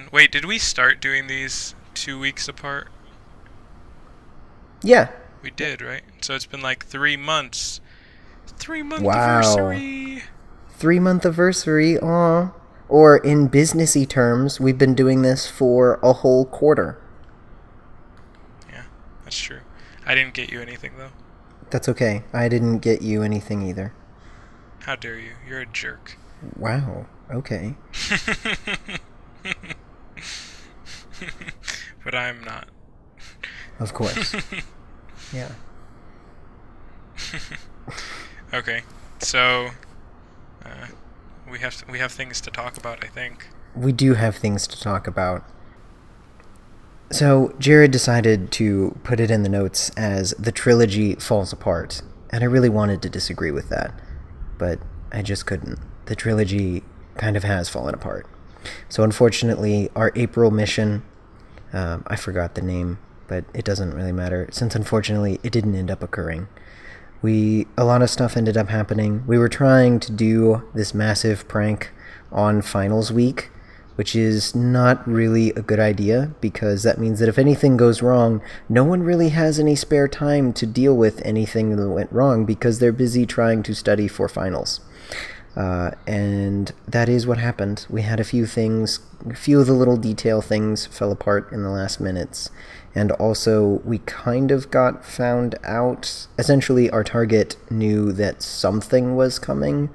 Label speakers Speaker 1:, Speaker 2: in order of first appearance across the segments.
Speaker 1: Wait, did we start doing these 2 weeks apart?
Speaker 2: Yeah.
Speaker 1: We did, right? So it's been like 3 months. 3 month
Speaker 2: Wow.
Speaker 1: anniversary.
Speaker 2: 3 month anniversary. Aw. Or in businessy terms, we've been doing this for a whole quarter.
Speaker 1: Yeah, that's true. I didn't get you anything though.
Speaker 2: That's okay. I didn't get you anything either.
Speaker 1: How dare you? You're a jerk.
Speaker 2: Wow. Okay.
Speaker 1: But I'm not.
Speaker 2: Of course. Yeah.
Speaker 1: Okay, so uh, we have things to talk about. I think.
Speaker 2: We do have things to talk about. So, Jared decided to put it in the notes as the trilogy falls apart, and I really wanted to disagree with that, but I just couldn't. The trilogy kind of has fallen apart. So, unfortunately, our April mission, I forgot the name, but it doesn't really matter, since unfortunately it didn't end up occurring. A lot of stuff ended up happening. We were trying to do this massive prank on finals week, which is not really a good idea because that means that if anything goes wrong, no one really has any spare time to deal with anything that went wrong because they're busy trying to study for finals. And that is what happened. We had a few of the little detail things fell apart in the last minutes. And also, we kind of got found out. Essentially, our target knew that something was coming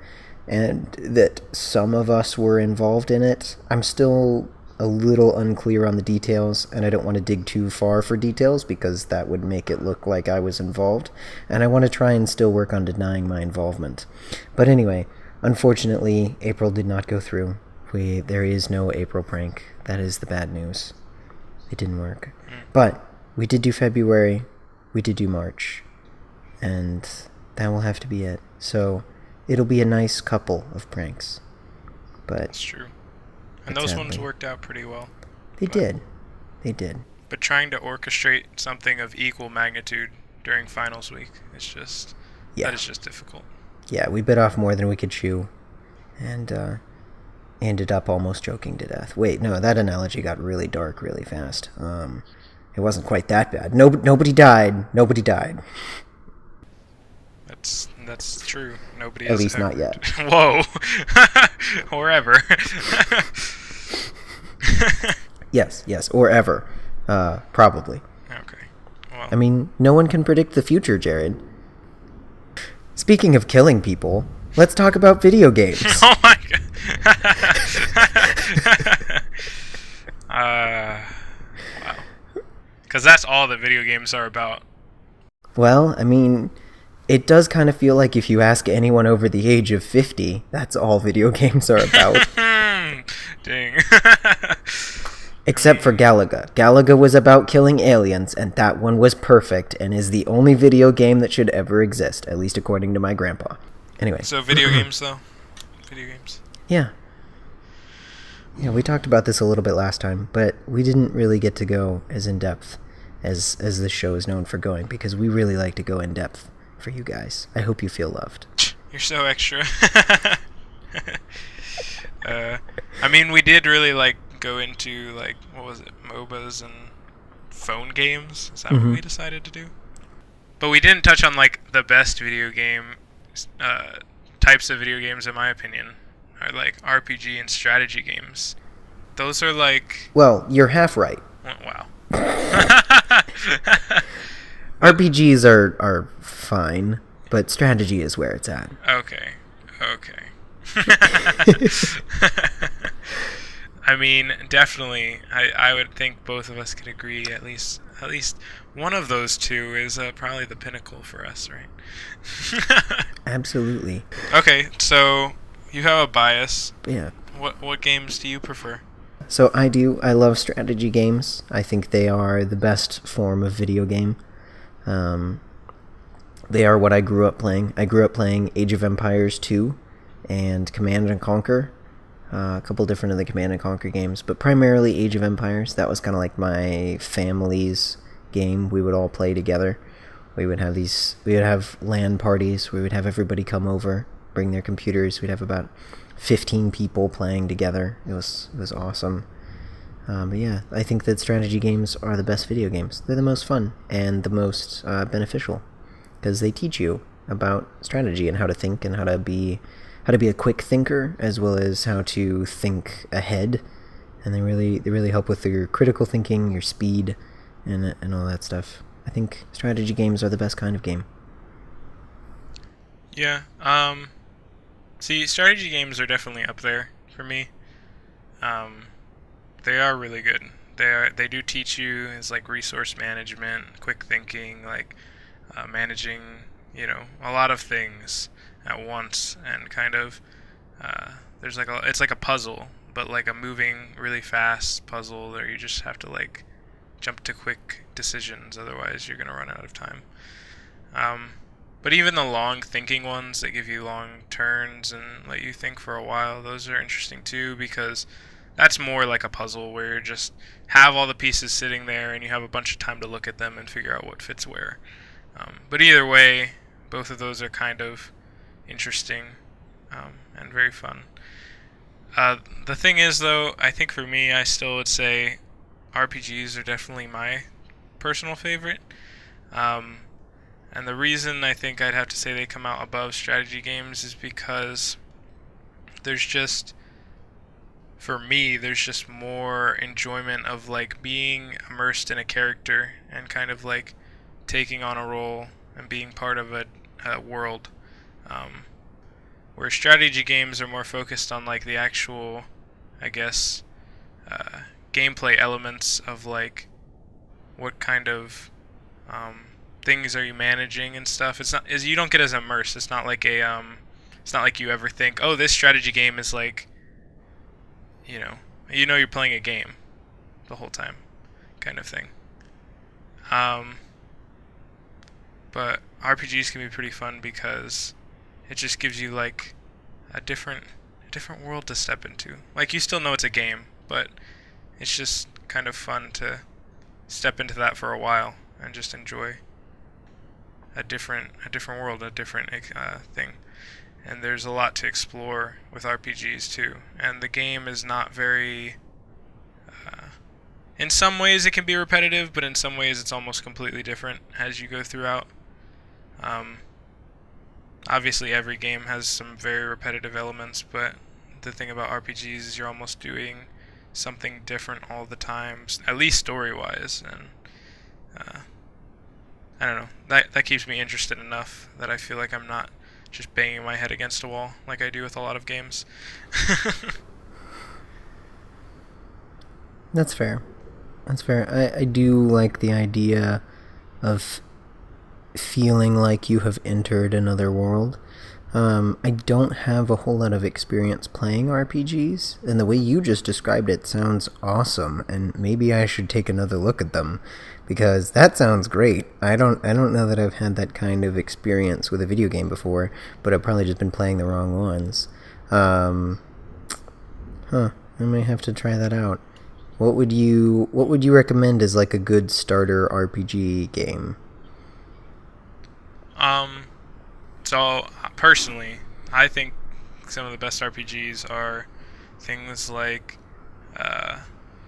Speaker 2: and that some of us were involved in it. I'm still a little unclear on the details, and I don't want to dig too far for details because that would make it look like I was involved. And I want to try and still work on denying my involvement. But anyway, unfortunately, April did not go through. There is no April prank. That is the bad news. It didn't work. But we did do February, we did do March, and that will have to be it. So it'll be a nice couple of pranks.
Speaker 1: That's
Speaker 2: But
Speaker 1: true. And those ones
Speaker 2: sadly,
Speaker 1: worked out pretty well.
Speaker 2: they
Speaker 1: But
Speaker 2: did. They did.
Speaker 1: but trying to orchestrate something of equal magnitude during finals week that
Speaker 2: Yeah.
Speaker 1: is just difficult.
Speaker 2: Yeah, we bit off more than we could chew, and ended up almost choking to death. Wait, no, that analogy got really dark really fast. It wasn't quite that bad. Nobody died. Nobody died.
Speaker 1: That's true. Nobody
Speaker 2: At
Speaker 1: has
Speaker 2: least not
Speaker 1: ever.
Speaker 2: yet.
Speaker 1: Whoa, or ever.
Speaker 2: Yes, or ever. Probably.
Speaker 1: Okay. Well.
Speaker 2: I mean, no one can predict the future, Jared. Speaking of killing people, let's talk about video games.
Speaker 1: Oh my god. Wow. Because that's all that video games are about.
Speaker 2: Well, I mean, it does kind of feel like if you ask anyone over the age of 50, that's all video games are about.
Speaker 1: Dang.
Speaker 2: Except for Galaga. Galaga was about killing aliens, and that one was perfect, and is the only video game that should ever exist, at least according to my grandpa. Anyway.
Speaker 1: So video games, though. Video games.
Speaker 2: Yeah. Yeah, we talked about this a little bit last time, but we didn't really get to go as in depth as this show is known for going, because we really like to go in depth for you guys. I hope you feel loved.
Speaker 1: You're so extra. I mean, we did really go into what was it, MOBAs and phone games. Is that what we decided to do? But we didn't touch on the best video game types of video games, in my opinion, are RPG and strategy games. Those are
Speaker 2: Well, you're half right.
Speaker 1: wow.
Speaker 2: RPGs are fine, but strategy is where it's at.
Speaker 1: Okay. I mean, definitely, I would think both of us could agree at least one of those two is probably the pinnacle for us, right?
Speaker 2: Absolutely.
Speaker 1: Okay, so you have a bias.
Speaker 2: Yeah.
Speaker 1: What games do you prefer?
Speaker 2: So I do. I love strategy games. I think they are the best form of video game. They are what I grew up playing. I grew up playing Age of Empires 2 and Command and Conquer. A couple different of the Command and Conquer games, but primarily Age of Empires. That was kind of like my family's game. We would all play together. We would have LAN parties. We would have everybody come over, bring their computers. We'd have about 15 people playing together. It was awesome. But yeah, I think that strategy games are the best video games. They're the most fun and the most beneficial because they teach you about strategy and how to think and how to be a quick thinker as well as how to think ahead. And they really help with your critical thinking, your speed, and all that stuff. I think strategy games are the best kind of game.
Speaker 1: Yeah. See, strategy games are definitely up there for me. Um, they are really good. They do teach you is like resource management, quick thinking, like managing, a lot of things at once, and kind of there's like it's like a puzzle, but like a moving really fast puzzle where you just have to like jump to quick decisions, otherwise you're gonna run out of time. Um, but even the long thinking ones that give you long turns and let you think for a while, those are interesting too because that's more like a puzzle where you just have all the pieces sitting there and you have a bunch of time to look at them and figure out what fits where. But either way, both of those are kind of interesting and very fun. The thing is, though, I think for me, I still would say RPGs are definitely my personal favorite. Um, and the reason I think I'd have to say they come out above strategy games is because there's just, for me, there's just more enjoyment of like being immersed in a character and kind of like taking on a role and being part of a world. Um, where strategy games are more focused on like the actual, I guess, gameplay elements of like what kind of things are you managing and stuff. It's not is you don't get as immersed. It's not like it's not like you ever think, oh, this strategy game is like, you're playing a game the whole time, kind of thing. But RPGs can be pretty fun because it just gives you like a different world to step into. Like you still know it's a game, but it's just kind of fun to step into that for a while and just enjoy a different world, a different thing. And there's a lot to explore with RPGs too. And the game is not very. In some ways, it can be repetitive, but in some ways, it's almost completely different as you go throughout. Obviously, every game has some very repetitive elements, but the thing about RPGs is you're almost doing something different all the time, at least story-wise, and I don't know. That keeps me interested enough that I feel like I'm not just banging my head against a wall like I do with a lot of games.
Speaker 2: That's fair. That's fair. I do like the idea of feeling like you have entered another world. I don't have a whole lot of experience playing RPGs, and the way you just described it sounds awesome, and maybe I should take another look at them, because that sounds great. I don't know that I've had that kind of experience with a video game before, but I've probably just been playing the wrong ones. I might have to try that out. What would you recommend as like a good starter RPG game?
Speaker 1: So personally, I think some of the best RPGs are things like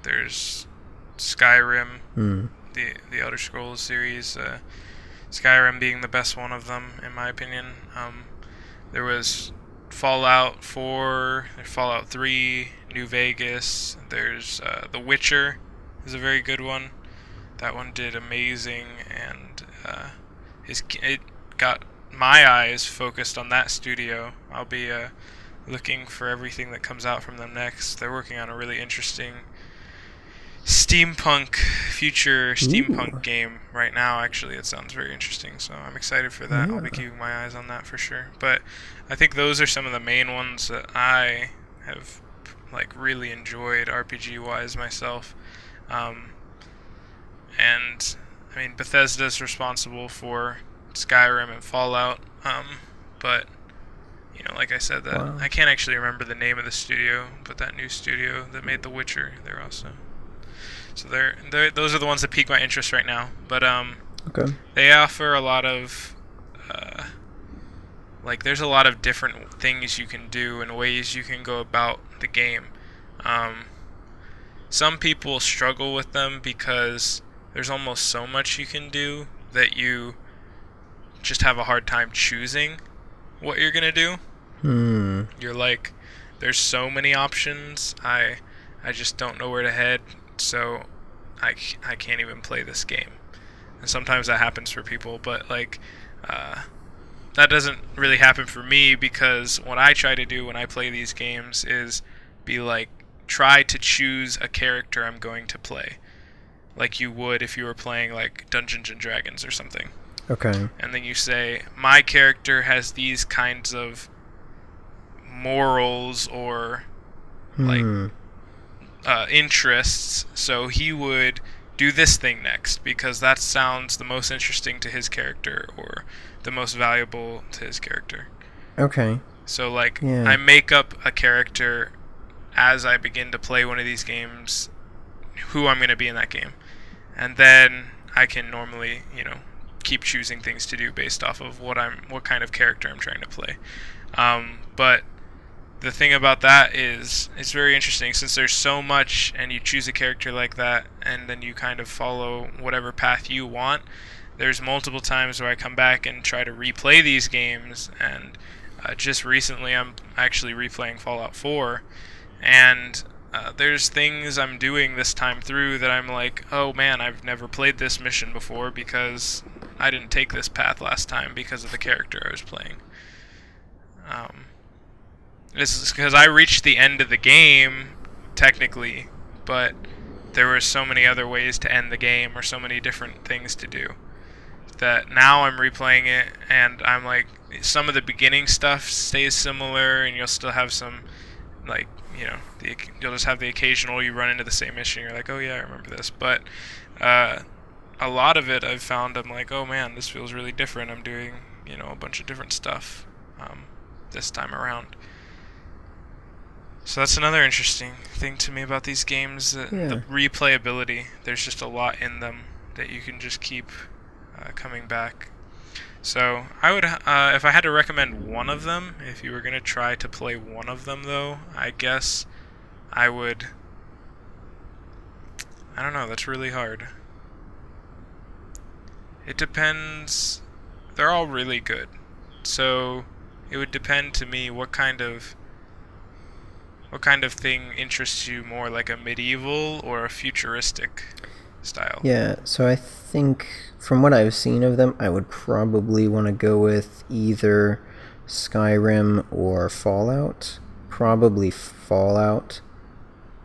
Speaker 1: there's Skyrim, the Elder Scrolls series, Skyrim being the best one of them in my opinion. There was Fallout 4, Fallout 3, New Vegas. There's The Witcher is a very good one. That one did amazing, and it got my eyes focused on that studio. I'll be looking for everything that comes out from them next. They're working on a really interesting future steampunk game right now. Actually, it sounds very interesting, so I'm excited for that. I'll be keeping my eyes on that for sure. But I think those are some of the main ones that I have like really enjoyed RPG wise myself. And I mean, Bethesda's responsible for Skyrim and Fallout, but like I said, that I can't actually remember the name of the studio, but that new studio that made The Witcher, they're also. So those are the ones that pique my interest right now. But
Speaker 2: okay.
Speaker 1: They offer a lot of there's a lot of different things you can do and ways you can go about the game. some people struggle with them because there's almost so much you can do that you just have a hard time choosing what you're gonna do. You're like, there's so many options. I just don't know where to head, so I can't even play this game. And sometimes that happens for people, but like, that doesn't really happen for me, because what I try to do when I play these games is be like, try to choose a character I'm going to play, like you would if you were playing like Dungeons and Dragons or something.
Speaker 2: Okay.
Speaker 1: And then you say, my character has these kinds of morals or like interests, so he would do this thing next because that sounds the most interesting to his character or the most valuable to his character.
Speaker 2: Okay.
Speaker 1: So like,
Speaker 2: Yeah.
Speaker 1: I make up a character as I begin to play one of these games, who I'm going to be in that game, and then I can normally, keep choosing things to do based off of what kind of character I'm trying to play. But the thing about that is, it's very interesting since there's so much, and you choose a character like that, and then you kind of follow whatever path you want. There's multiple times where I come back and try to replay these games, and just recently I'm actually replaying Fallout 4, and there's things I'm doing this time through that I'm like, oh man, I've never played this mission before because I didn't take this path last time because of the character I was playing. This is because I reached the end of the game, technically, but there were so many other ways to end the game or so many different things to do that now I'm replaying it, and I'm like, some of the beginning stuff stays similar, and you'll still have some, like, you'll just have the occasional you run into the same issue, and you're like, oh yeah, I remember this, but a lot of it I've found, I'm like, oh man, this feels really different. I'm doing, a bunch of different stuff this time around. So that's another interesting thing to me about these games, the replayability. There's just a lot in them that you can just keep coming back. So I would, if I had to recommend one of them, if you were going to try to play one of them though, I guess I would, I don't know, that's really hard. It depends, they're all really good. So it would depend to me what kind of thing interests you more, like a medieval or a futuristic style?
Speaker 2: Yeah, so I think from what I've seen of them, I would probably want to go with either Skyrim or Fallout. Probably Fallout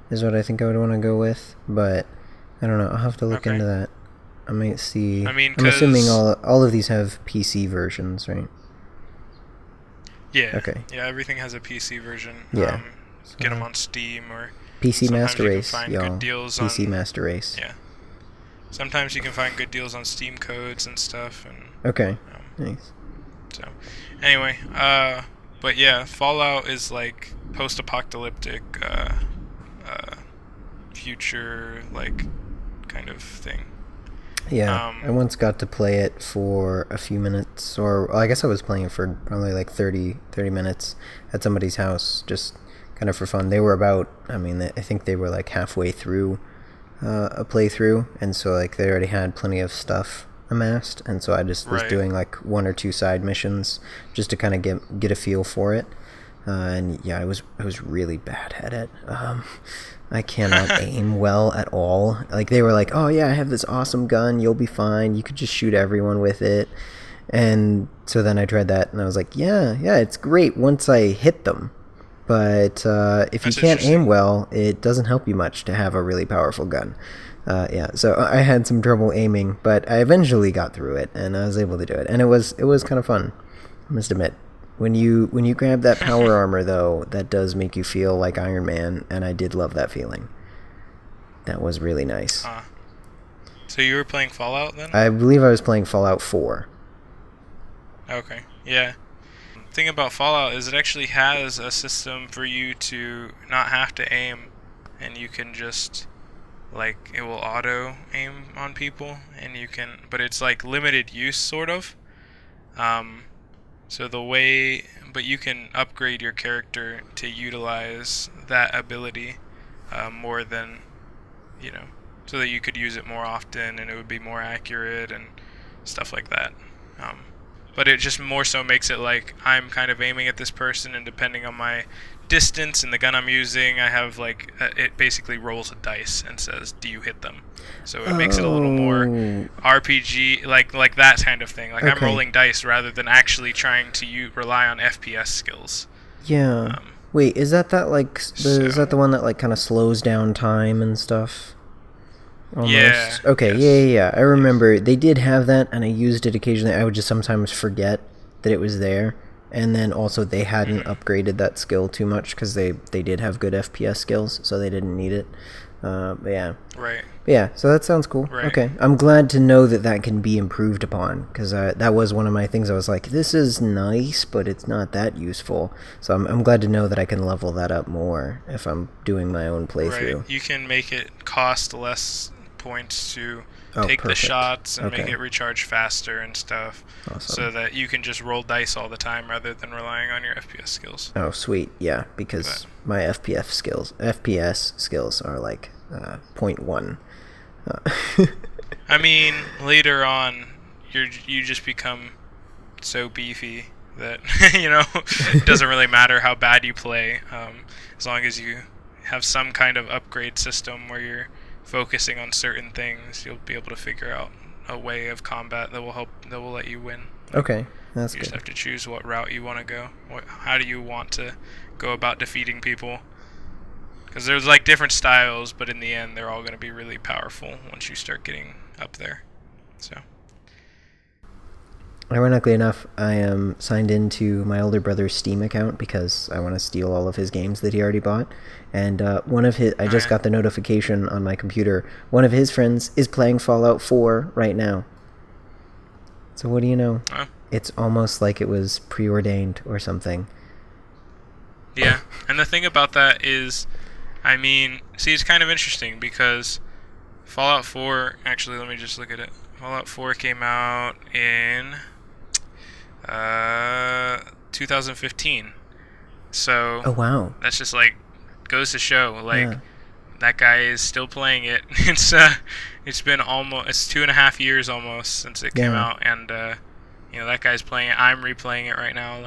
Speaker 2: is what I think I would want to go with, but I don't know. I'll have to look into that. I might see.
Speaker 1: I'm
Speaker 2: assuming all of these have PC versions, right?
Speaker 1: Yeah.
Speaker 2: Okay.
Speaker 1: Yeah, everything has a PC version.
Speaker 2: Yeah.
Speaker 1: Get them on Steam or
Speaker 2: PC Master Race,
Speaker 1: y'all. Good deals
Speaker 2: PC
Speaker 1: on,
Speaker 2: Master Race.
Speaker 1: Yeah. Sometimes you can find good deals on Steam codes and stuff. And
Speaker 2: okay. Nice.
Speaker 1: So, anyway, but yeah, Fallout is like post-apocalyptic, future, like, kind of thing.
Speaker 2: Yeah, I once got to play it for a few minutes, or I guess I was playing it for probably like 30 minutes at somebody's house, just kind of for fun. They were I think they were like halfway through a playthrough, and so like they already had plenty of stuff amassed, and so I just was doing like one or two side missions just to kind of get a feel for it. And yeah, I was really bad at it. I cannot aim well at all. Like, they were like, oh yeah, I have this awesome gun, you'll be fine, you could just shoot everyone with it. And so then I tried that, and I was like, yeah, it's great once I hit them. But if you can't aim well, it doesn't help you much to have a really powerful gun. So I had some trouble aiming, but I eventually got through it, and I was able to do it. And it was kind of fun, I must admit. When you grab that power armor, though, that does make you feel like Iron Man, and I did love that feeling. That was really nice.
Speaker 1: So you were playing Fallout then?
Speaker 2: I believe I was playing Fallout 4.
Speaker 1: Okay, yeah. The thing about Fallout is it actually has a system for you to not have to aim, and you can just, like, it will auto aim on people, and you can, but it's like limited use, sort of. But you can upgrade your character to utilize that ability more than so that you could use it more often and it would be more accurate and stuff like that. But it just more so makes it like I'm kind of aiming at this person, and depending on my distance and the gun I'm using, I have it basically rolls a dice and says, "Do you hit them?" So it makes it a little more RPG, like that kind of thing. Like I'm rolling dice rather than actually trying to rely on FPS skills.
Speaker 2: Yeah. Wait, is that is that the one that kind of slows down time and stuff? Almost.
Speaker 1: Yeah.
Speaker 2: Okay.
Speaker 1: Yes.
Speaker 2: Yeah. I remember they did have that, and I used it occasionally. I would just sometimes forget that it was there, and then also they hadn't upgraded that skill too much because they did have good FPS skills, so they didn't need it. But yeah.
Speaker 1: Right.
Speaker 2: Yeah. So that sounds cool.
Speaker 1: Right.
Speaker 2: Okay. I'm glad to know that can be improved upon, because that was one of my things. I was like, this is nice, but it's not that useful. So I'm glad to know that I can level that up more if I'm doing my own playthrough.
Speaker 1: Right. You can make it cost less points to take
Speaker 2: perfect.
Speaker 1: the shots and
Speaker 2: Okay.
Speaker 1: make it recharge faster and stuff,
Speaker 2: Awesome.
Speaker 1: so that you can just roll dice all the time rather than relying on your FPS skills.
Speaker 2: Oh, sweet. Yeah, because my FPS skills are like 0.1.
Speaker 1: I mean, later on, you just become so beefy that it doesn't really matter how bad you play, as long as you have some kind of upgrade system where you're focusing on certain things. You'll be able to figure out a way of combat that will let you win.
Speaker 2: Okay, that's
Speaker 1: You
Speaker 2: good.
Speaker 1: just have to choose what route you want to go. How do you want to go about defeating people? Because there's different styles, but in the end, they're all going to be really powerful once you start getting up there. So.
Speaker 2: Ironically enough, I am signed into my older brother's Steam account because I want to steal all of his games that he already bought. And I just got the notification on my computer. One of his friends is playing Fallout 4 right now. So what do you know? It's almost like it was preordained or something.
Speaker 1: Yeah, and the thing about that is, it's kind of interesting because Fallout 4, actually, let me just look at it. Fallout 4 came out in 2015. So
Speaker 2: Oh, wow.
Speaker 1: that's just goes to show
Speaker 2: Yeah.
Speaker 1: that guy is still playing it. It's been it's 2.5 years almost since it came out, and that guy's playing it. I'm replaying it right now.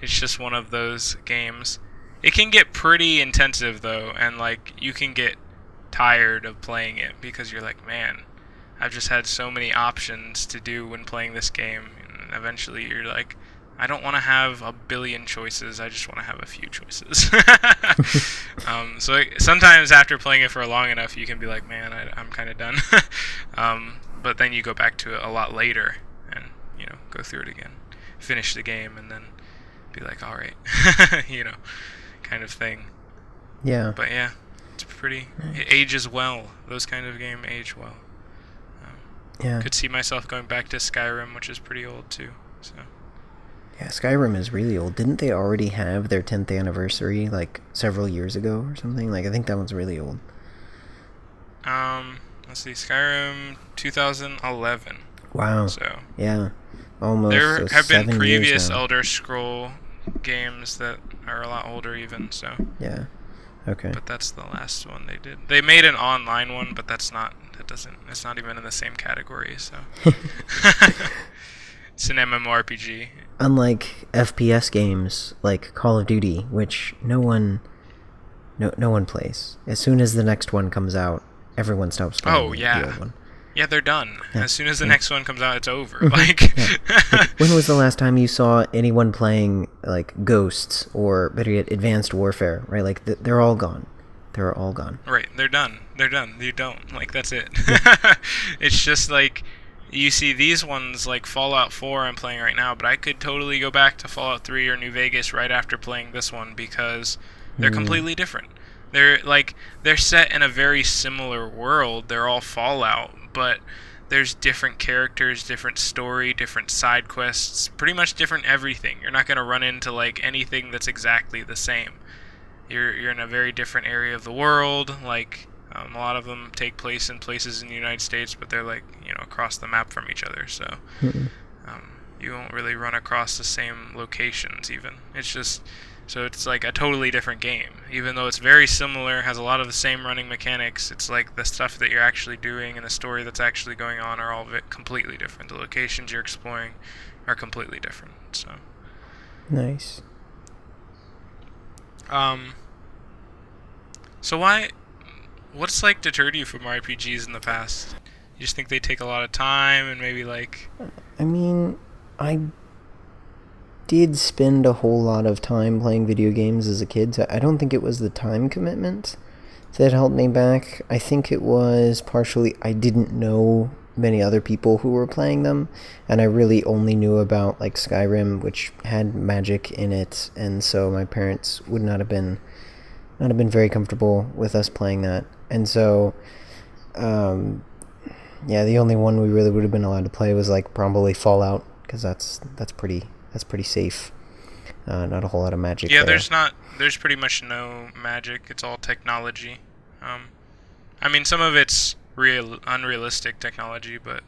Speaker 1: It's just one of those games. It can get pretty intensive though, and you can get tired of playing it because you're like, man, I've just had so many options to do when playing this game, and eventually you're like, I don't want to have a billion choices. I just want to have a few choices. So sometimes after playing it for long enough, you can be like, man, I'm kind of done. But then you go back to it a lot later and go through it again, finish the game, and then be like, all right, kind of thing.
Speaker 2: Yeah.
Speaker 1: But yeah, it's pretty. It ages well. Those kind of game age well.
Speaker 2: Yeah.
Speaker 1: Could see myself going back to Skyrim, which is pretty old too. So.
Speaker 2: Yeah, Skyrim is really old. Didn't they already have their 10th anniversary several years ago or something? I think that one's really old.
Speaker 1: Let's see, Skyrim 2011.
Speaker 2: Wow.
Speaker 1: So
Speaker 2: yeah, almost.
Speaker 1: there have been
Speaker 2: 7
Speaker 1: previous
Speaker 2: years now.
Speaker 1: Elder Scroll games that are a lot older even. So.
Speaker 2: Yeah. Okay.
Speaker 1: But that's the last one they did. They made an online one, but it's not even in the same category. So. It's an MMORPG.
Speaker 2: Unlike FPS games like Call of Duty, which no one plays. As soon as the next one comes out, everyone stops playing the old one.
Speaker 1: Yeah, they're done.
Speaker 2: Yeah.
Speaker 1: As soon as the next one comes out, it's over.
Speaker 2: When was the last time you saw anyone playing Ghosts or better yet, Advanced Warfare? Right, they're all gone. They're all gone.
Speaker 1: Right, they're done. You don't that's it. It's just you see these ones like Fallout 4 I'm playing right now, but I could totally go back to Fallout 3 or New Vegas right after playing this one because they're completely different. They're set in a very similar world. They're all Fallout, but there's different characters, different story, different side quests, pretty much different everything. You're not going to run into anything that's exactly the same. You're in a very different area of the world. A lot of them take place in places in the United States, but they're across the map from each other. So you won't really run across the same locations even. It's just So it's like a totally different game. Even though it's very similar, has a lot of the same running mechanics, it's like the stuff that you're actually doing and the story that's actually going on are all completely different. The locations you're exploring are completely different. So
Speaker 2: Nice.
Speaker 1: So what's like deterred you from RPGs in the past? You just think they take a lot of time and maybe like...
Speaker 2: I mean, I did spend a whole lot of time playing video games as a kid, so I don't think it was the time commitment that held me back. I think it was partially I didn't know many other people who were playing them, and I really only knew about like Skyrim, which had magic in it, and so my parents would not have been very comfortable with us playing that. And so yeah, the only one we really would have been allowed to play was like probably Fallout, because that's pretty safe. Not a whole lot of magic
Speaker 1: Yeah,
Speaker 2: there.
Speaker 1: there's pretty much no magic. It's all technology. I mean, some of it's unrealistic technology, but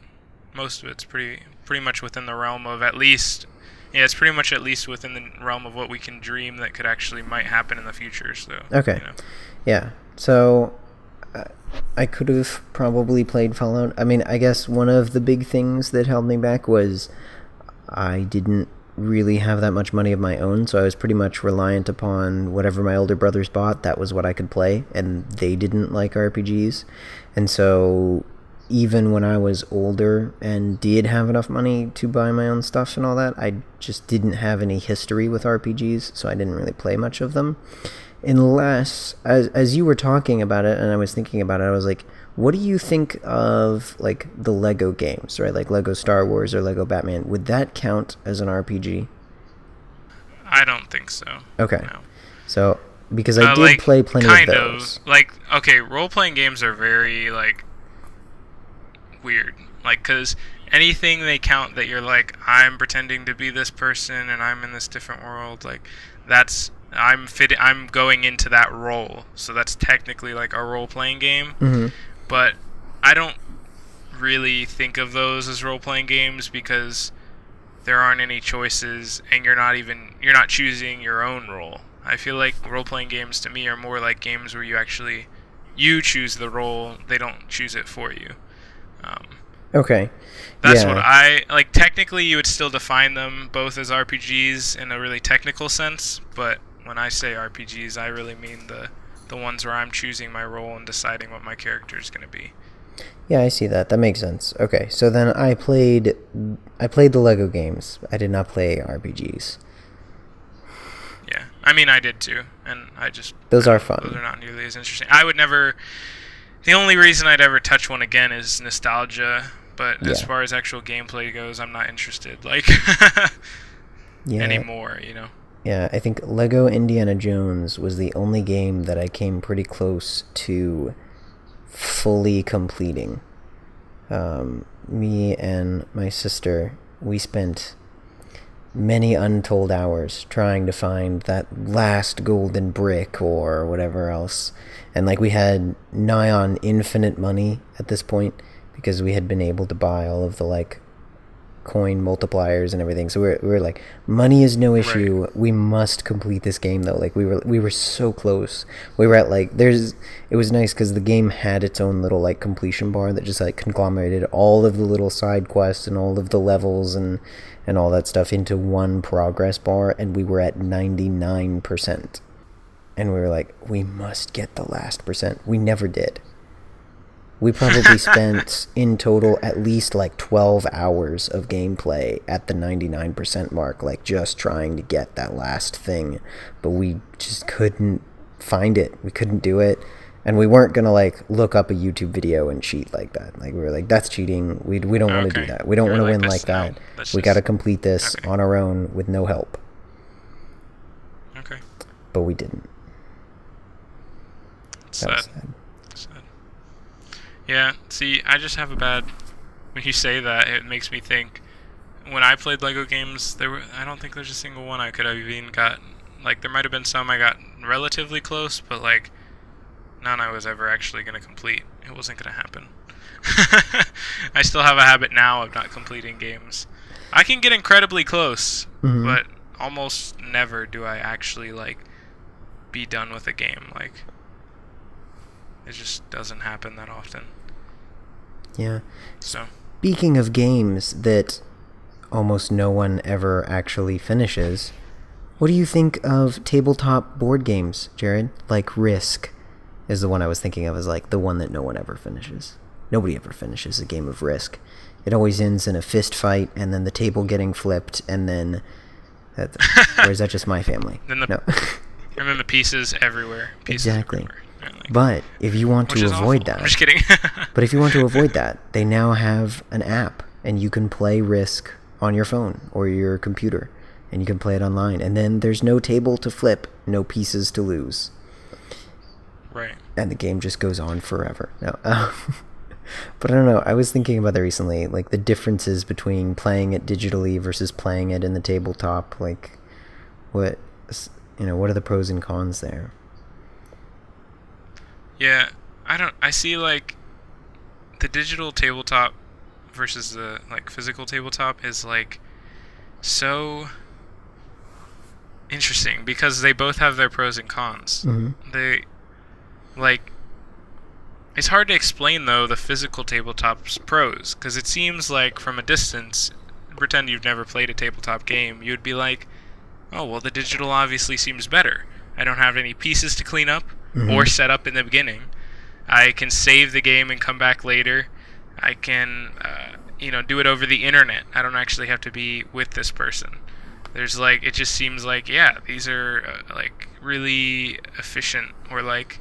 Speaker 1: most of it's pretty much within the realm of at least... Yeah, it's pretty much at least within the realm of what we can dream that could actually might happen in the future. So
Speaker 2: Okay. Yeah. So I could have probably played Fallout. I mean, I guess one of the big things that held me back was I didn't really have that much money of my own, so I was pretty much reliant upon whatever my older brothers bought. That was what I could play, and they didn't like RPGs. And so even when I was older and did have enough money to buy my own stuff and all that, I just didn't have any history with RPGs, so I didn't really play much of them. Unless, as you were talking about it and I was thinking about it, I was like, what do you think of like the Lego games, right? Like Lego Star Wars or Lego Batman. Would that count as an RPG?
Speaker 1: I don't think so.
Speaker 2: Okay.
Speaker 1: No.
Speaker 2: So, because I did play plenty of those.
Speaker 1: Like, okay, role-playing games are very, like, weird. Like, because anything they count that you're like, I'm pretending to be this person and I'm in this different world, like, that's... I'm going into that role. So that's technically, like, a role-playing game.
Speaker 2: Mm-hmm.
Speaker 1: But I don't really think of those as role-playing games because there aren't any choices and you're not choosing your own role. I feel like role-playing games to me are more like games where you choose the role, they don't choose it for you.
Speaker 2: Okay.
Speaker 1: That's
Speaker 2: yeah.
Speaker 1: what I like. Technically, you would still define them both as RPGs in a really technical sense, but when I say RPGs, I really mean the ones where I'm choosing my role and deciding what my character is going to be.
Speaker 2: Yeah, I see that. That makes sense. Okay, so then I played the Lego games. I did not play RPGs.
Speaker 1: Yeah, I mean, I did too, and
Speaker 2: those are fun.
Speaker 1: Those are not nearly as interesting. I would never. The only reason I'd ever touch one again is nostalgia, but as far as actual gameplay goes, I'm not interested. Like anymore, you know.
Speaker 2: Yeah, I think Lego Indiana Jones was the only game that I came pretty close to fully completing. Me and my sister, we spent many untold hours trying to find that last golden brick or whatever else. And like we had nigh on infinite money at this point because we had been able to buy all of the like coin multipliers and everything. So we were like, money is no issue. Right. We must complete this game though. Like we were so close. We were at like it was nice because the game had its own little like completion bar that just like conglomerated all of the little side quests and all of the levels and all that stuff into one progress bar, and we were at 99%. And we were like, we must get the last percent. We never did. We probably spent in total at least like 12 hours of gameplay at the 99% mark, like just trying to get that last thing. But we just couldn't find it. We couldn't do it. And we weren't going to like look up a YouTube video and cheat like that. Like we were like, that's cheating. We don't want to do that. We don't want to win like that. We got to complete this on our own with no help.
Speaker 1: Okay.
Speaker 2: But we didn't.
Speaker 1: Sad. Yeah, see, I just have a bad... When you say that, it makes me think... When I played Lego games, I don't think there's a single one I could have even got... Like, there might have been some I got relatively close, but, like, none I was ever actually going to complete. It wasn't going to happen. I still have a habit now of not completing games. I can get incredibly close, but almost never do I actually like be done with a game. Like, it just doesn't happen that often.
Speaker 2: Yeah.
Speaker 1: So,
Speaker 2: Speaking of games that almost no one ever actually finishes, what do you think of tabletop board games, Jared? Like Risk is the one I was thinking of as like the one that no one ever finishes. Nobody ever finishes a game of Risk. It always ends in a fist fight and then the table getting flipped and then... or is that just my family?
Speaker 1: No. And then the pieces everywhere. Pieces
Speaker 2: Exactly.
Speaker 1: everywhere. Like,
Speaker 2: but if you want to avoid that...
Speaker 1: I'm just kidding.
Speaker 2: But if you want to avoid that, they now have an app and you can play Risk on your phone or your computer and you can play it online. And then there's no table to flip, no pieces to lose.
Speaker 1: Right.
Speaker 2: And the game just goes on forever. No. But I don't know. I was thinking about that recently, like the differences between playing it digitally versus playing it in the tabletop. Like, what are the pros and cons there?
Speaker 1: Yeah, I see like the digital tabletop versus the like physical tabletop is like so interesting because they both have their pros and cons.
Speaker 2: Mm-hmm.
Speaker 1: They like it's hard to explain though the physical tabletop's pros because it seems like from a distance, pretend you've never played a tabletop game, you'd be like, oh well, the digital obviously seems better. I don't have any pieces to clean up or set up in the beginning. I can save the game and come back later. I can do it over the internet. I don't actually have to be with this person. There's like, it just seems like, yeah, these are like really efficient or like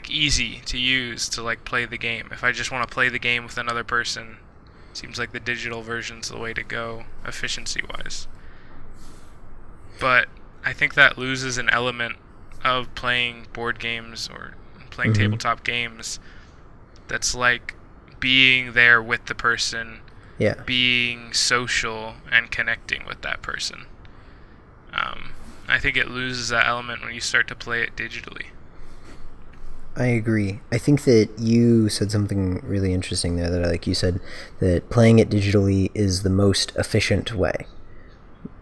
Speaker 1: easy to use to like play the game. If I just want to play the game with another person, seems like the digital version's the way to go efficiency wise. But I think that loses an element of playing board games or playing tabletop games that's like being there with the person, being social and connecting with that person. I think it loses that element when you start to play it digitally.
Speaker 2: I agree. I think that you said something really interesting there that like you said that playing it digitally is the most efficient way.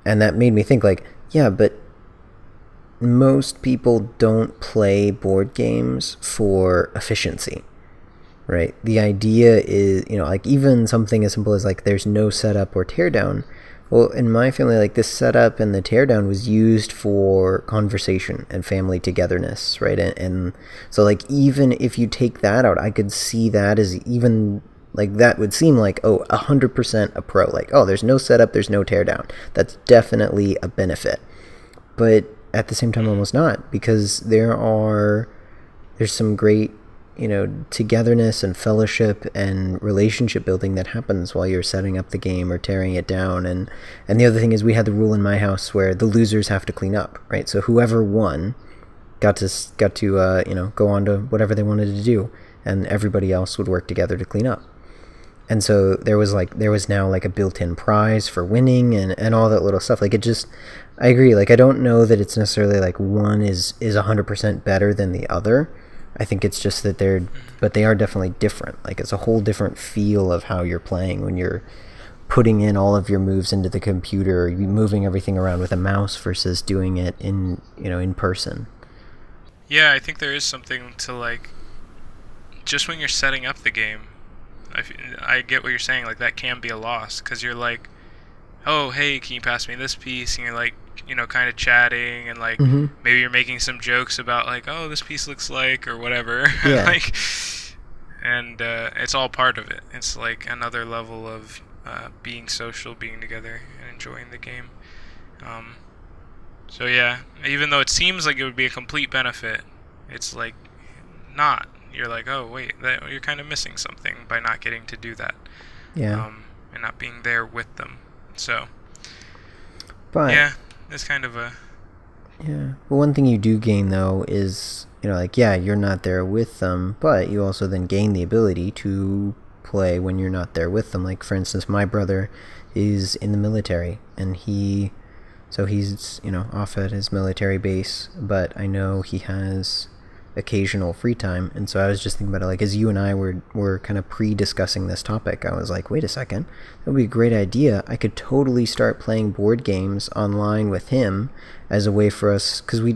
Speaker 2: And that made me think like, yeah, but most people don't play board games for efficiency, right? The idea is, like even something as simple as like there's no setup or teardown. Well, in my family, like this setup and the teardown was used for conversation and family togetherness, right? And so like even if you take that out, I could see that as even like that would seem like, 100% a pro. Like, there's no setup, there's no teardown. That's definitely a benefit. But at the same time, almost not, because there's some great, togetherness and fellowship and relationship building that happens while you're setting up the game or tearing it down. And the other thing is we had the rule in my house where the losers have to clean up, right? So whoever won got to go on to whatever they wanted to do, and everybody else would work together to clean up. And so there was now like a built-in prize for winning and all that little stuff. Like I agree. Like I don't know that it's necessarily like one is 100% better than the other. I think it's just that they are definitely different. Like it's a whole different feel of how you're playing when you're putting in all of your moves into the computer, you moving everything around with a mouse versus doing it in person.
Speaker 1: Yeah, I think there is something to like just when you're setting up the game. I get what you're saying, like that can be a loss because you're like, oh hey, can you pass me this piece, and you're like kind of chatting and like maybe you're making some jokes about like, oh, this piece looks like or whatever. Like, and it's all part of it. It's like another level of being social, being together and enjoying the game. So yeah, even though it seems like it would be a complete benefit, it's like not. You're like, oh wait, you're kind of missing something by not getting to do that, and not being there with them. So,
Speaker 2: but
Speaker 1: yeah, it's kind of a
Speaker 2: But one thing you do gain though is you're not there with them, but you also then gain the ability to play when you're not there with them. Like for instance, my brother is in the military, and he's off at his military base, but I know he has occasional free time. And so I was just thinking about it, like, as you and I were kind of pre-discussing this topic, I was like, wait a second, that would be a great idea. I could totally start playing board games online with him as a way for us, because we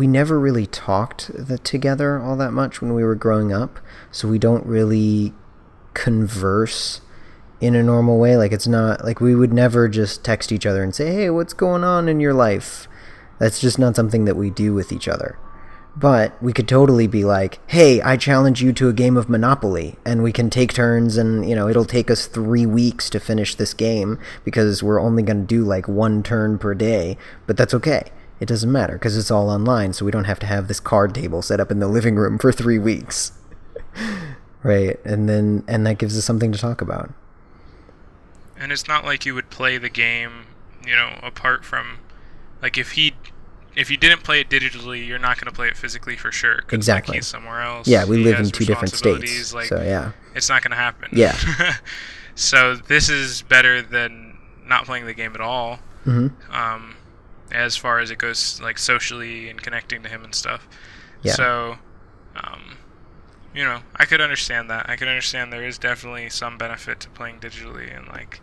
Speaker 2: never really talked together all that much when we were growing up, so we don't really converse in a normal way. Like, it's not like we would never just text each other and say, hey, what's going on in your life? That's just not something that we do with each other. But we could totally be like, hey, I challenge you to a game of Monopoly, and we can take turns, and, you know, it'll take us 3 weeks to finish this game because we're only going to do like 1 turn per day, but that's okay. It doesn't matter because it's all online, so we don't have to have this card table set up in the living room for 3 weeks. Right? And that gives us something to talk about.
Speaker 1: And it's not like you would play the game, you know, apart from, like, if you didn't play it digitally, you're not going to play it physically for sure. 'Cause,
Speaker 2: exactly.
Speaker 1: Like, he's somewhere else.
Speaker 2: Yeah, we live
Speaker 1: has
Speaker 2: in 2 different states.
Speaker 1: Like,
Speaker 2: so yeah,
Speaker 1: it's not going to happen.
Speaker 2: Yeah.
Speaker 1: So this is better than not playing the game at all.
Speaker 2: Mm-hmm.
Speaker 1: As far as it goes, like, socially and connecting to him and stuff.
Speaker 2: Yeah.
Speaker 1: So, you know, I could understand that. I could understand there is definitely some benefit to playing digitally, and, like,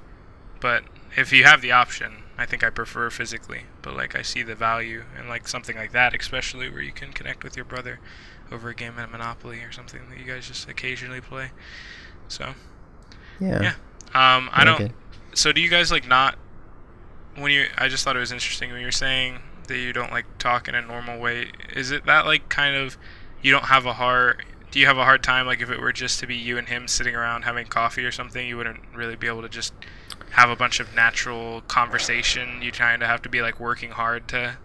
Speaker 1: but if you have the option, I think I prefer physically. But, like, I see the value in, like, something like that, especially where you can connect with your brother over a game of Monopoly or something that you guys just occasionally play. So,
Speaker 2: yeah.
Speaker 1: I don't. So, do you guys, like, not? I just thought it was interesting when you were saying that you don't, like, talk in a normal way. Is it that, like, kind of you don't have a hard? Do you have a hard time, like, if it were just to be you and him sitting around having coffee or something, you wouldn't really be able to just have a bunch of natural conversation? You kind of have to be, like, working hard to